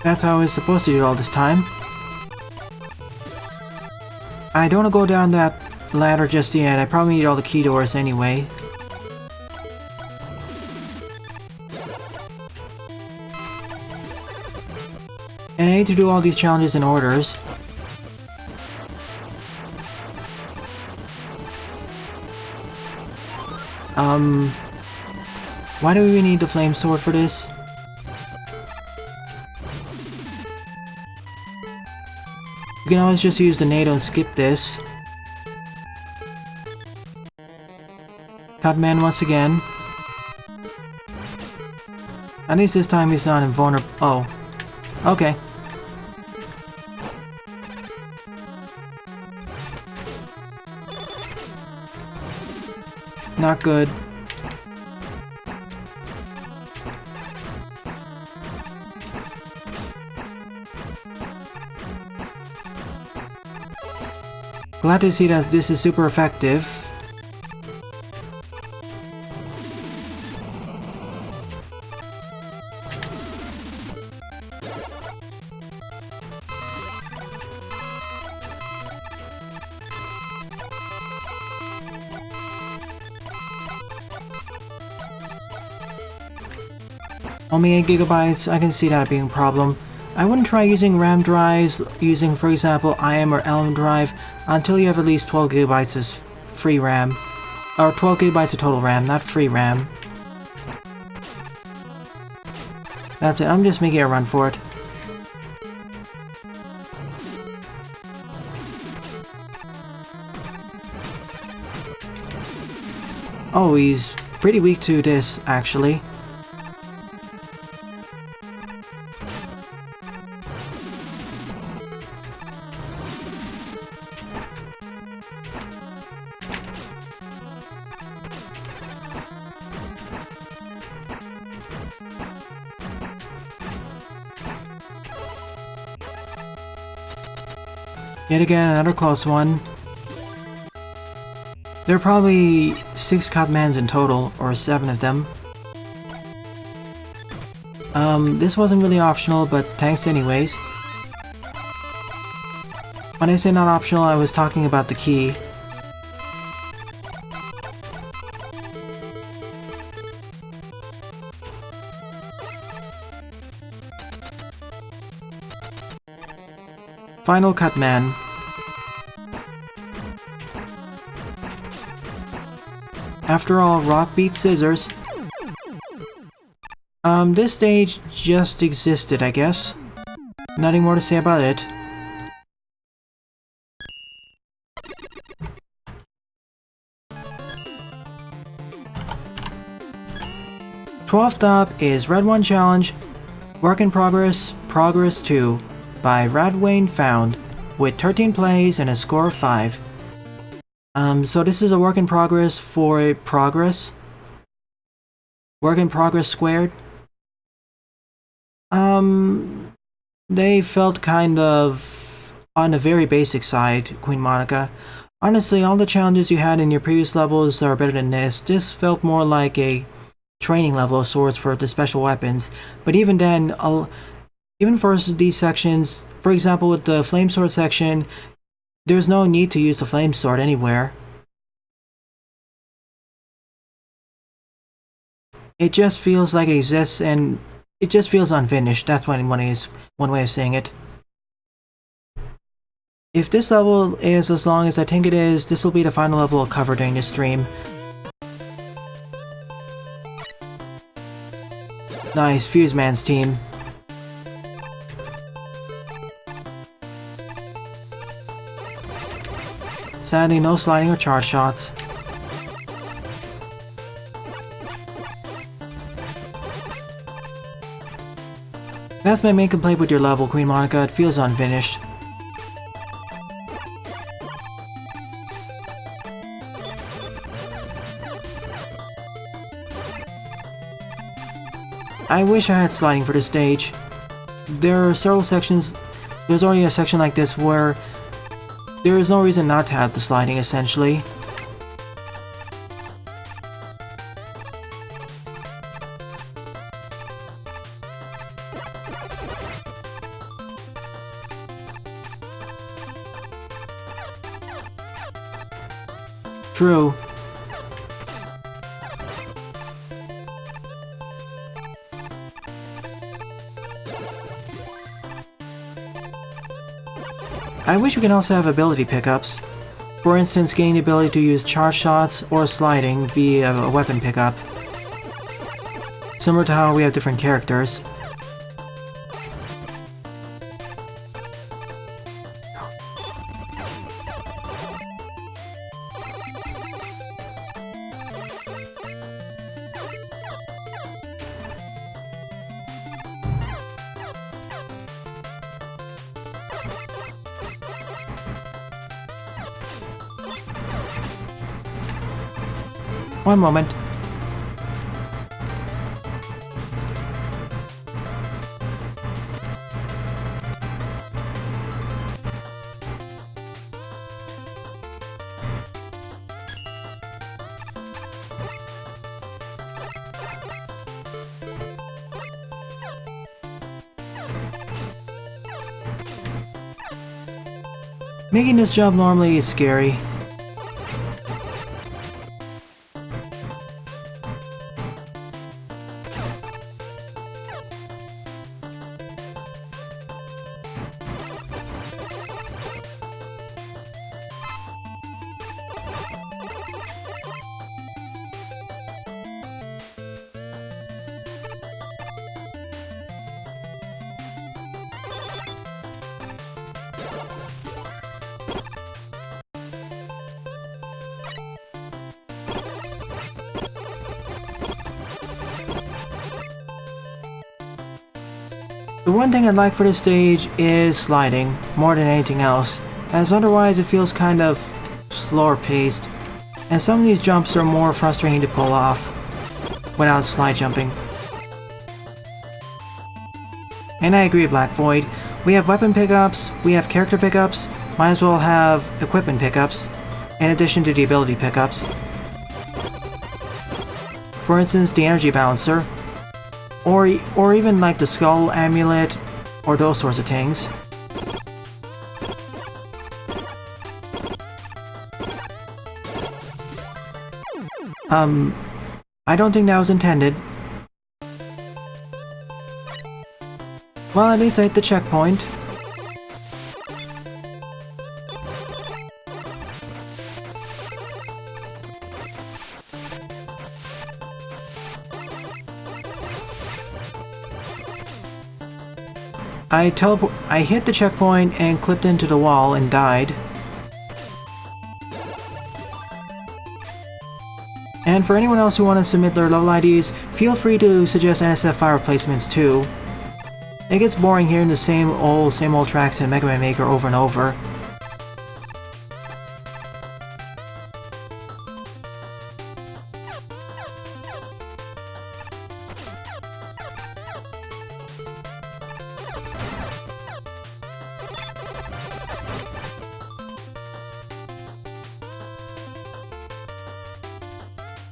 That's how I was supposed to do it all this time. I don't want to go down that ladder just yet. I probably need all the key doors anyway. And I need to do all these challenges in orders. Why do we need the flame sword for this? You can always just use the NATO and skip this. Cut Man once again. At least this time he's not invulnerable. Oh. Okay. Not good. Glad to see that this is super effective. Only 8 gigabytes, I can see that being a problem. I wouldn't try using RAM drives using, for example, IM or LM drive until you have at least 12 gigabytes of free RAM. Or 12 gigabytes of total RAM, not free RAM. That's it, I'm just making a run for it. Oh, he's pretty weak to this, actually. Yet again, another close one. There are probably 6 Club Mans in total, or 7 of them. This wasn't really optional, but thanks anyways. When I say not optional, I was talking about the key. Final Cut Man. After all, rock beats scissors. This stage just existed, I guess. Nothing more to say about it. Twelfth up is Radwane Challenge, Work in Progress, Progress 2. By Radwane Fouad, with 13 plays and a score of 5. So this is a work in progress for progress. Work in progress squared. They felt kind of on the very basic side, QueenMonika. Honestly, all the challenges you had in your previous levels are better than this. This felt more like a training level of sorts for the special weapons. But even then, even for these sections, for example with the flame sword section, there's no need to use the flame sword anywhere. It just feels like it exists and it just feels unfinished. That's one way of saying it. If this level is as long as I think it is, this will be the final level I'll cover during this stream. Nice, Fuse Man's team. Sadly, no sliding or charge shots. As my main complaint with your level, QueenMonika, it feels unfinished. I wish I had sliding for this stage. There are several sections. There's already a section like this where there is no reason not to have the sliding, essentially. True. I wish we can also have ability pickups. For instance, gaining the ability to use charge shots or sliding via a weapon pickup. Similar to how we have different characters. One moment. Making this jump normally is scary. The one thing I'd like for this stage is sliding, more than anything else, as otherwise it feels kind of slower paced, and some of these jumps are more frustrating to pull off without slide jumping. And I agree, Black Void. We have weapon pickups, we have character pickups, might as well have equipment pickups, in addition to the ability pickups. For instance, the energy balancer. Or even like the skull amulet, or those sorts of things. I don't think that was intended. Well, at least I hit the checkpoint. I hit the checkpoint and clipped into the wall and died. And for anyone else who want to submit their level IDs, feel free to suggest NSFI replacements too. It gets boring hearing the same old tracks in Mega Man Maker over and over.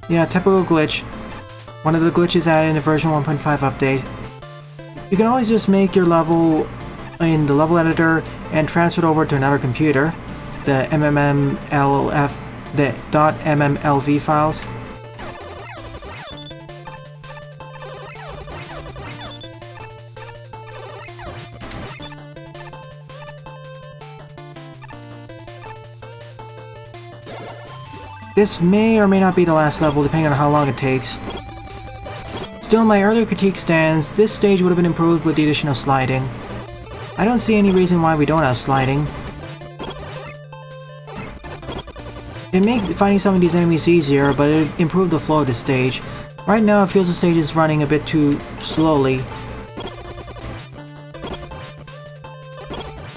Yeah, typical glitch. One of the glitches added in the version 1.5 update. You can always just make your level in the level editor and transfer it over to another computer, the .mmlv files. This may or may not be the last level, depending on how long it takes. Still, my earlier critique stands. This stage would have been improved with the addition of sliding. I don't see any reason why we don't have sliding. It made finding some of these enemies easier, but it improved the flow of the stage. Right now, it feels the stage is running a bit too slowly.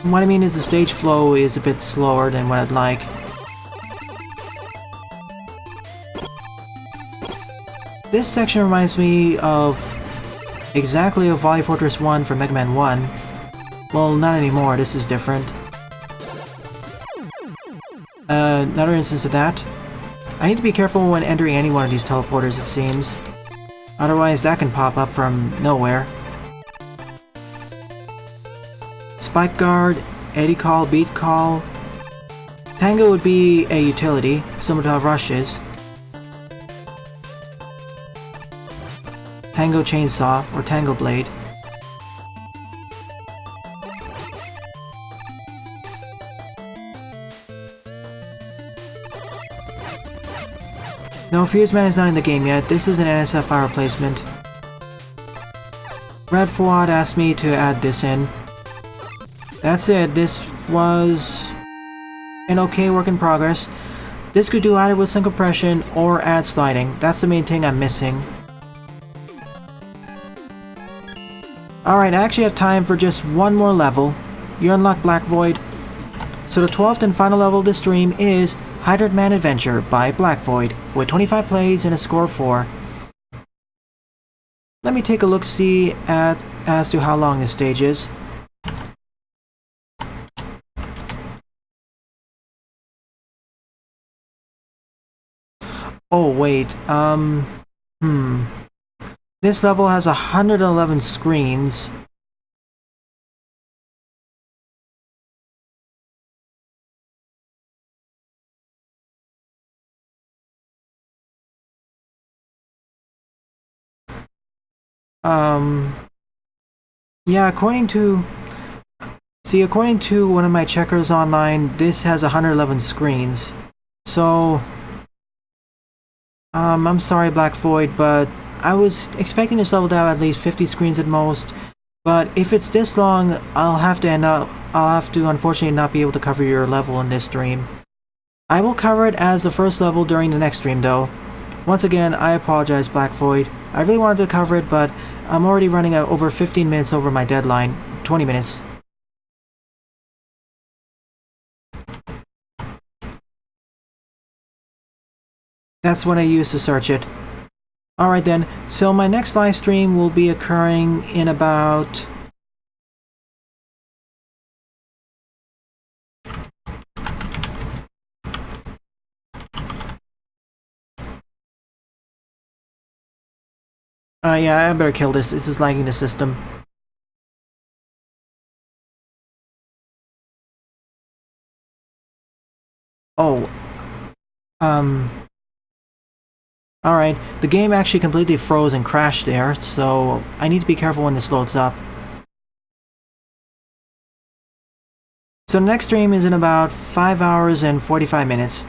What I mean is the stage flow is a bit slower than what I'd like. This section reminds me of exactly of Wily Fortress 1 from Mega Man 1. Well, not anymore, this is different. Another instance of that. I need to be careful when entering any one of these teleporters, it seems. Otherwise, that can pop up from nowhere. Spike Guard, Eddy Call, Beat Call. Tango would be a utility, similar to how Rush is. Tango Chainsaw, or Tango Blade. No, Fuse Man is not in the game yet. This is an NSFI replacement. Radwane Fouad asked me to add this in. That's it. This was an okay work in progress. This could do either with some compression or add sliding. That's the main thing I'm missing. Alright, I actually have time for just one more level. You unlock Black Void. So the 12th and final level of the stream is Hydrant Man Adventure by Black Void, with 25 plays and a score of 4. Let me take a look-see as to how long this stage is. Oh wait, This level has 111 screens. Yeah, according to one of my checkers online, this has 111 screens. So, I'm sorry, Black Void, but I was expecting this level to have at least 50 screens at most. But if it's this long, I'll have to unfortunately not be able to cover your level in this stream. I will cover it as the first level during the next stream, though. Once again, I apologize, Black Void. I really wanted to cover it, but I'm already running over 15 minutes over my deadline. 20 minutes. That's what I used to search it. Alright then, so my next live stream will be occurring in about... yeah, I better kill this. This is lagging the system. Oh. Alright, the game actually completely froze and crashed there, so I need to be careful when this loads up. So the next stream is in about 5 hours and 45 minutes.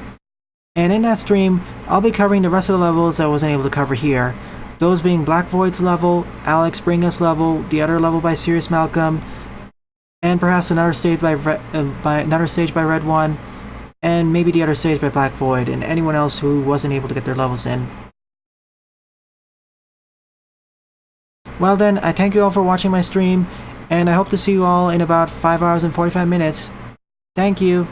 And in that stream, I'll be covering the rest of the levels I wasn't able to cover here. Those being Black Void's level, Alex Bringus level, the other level by Sirius Malcolm, and perhaps another stage by Radwane, and maybe the other stage by Black Void, and anyone else who wasn't able to get their levels in. Well then, I thank you all for watching my stream, and I hope to see you all in about 5 hours and 45 minutes. Thank you!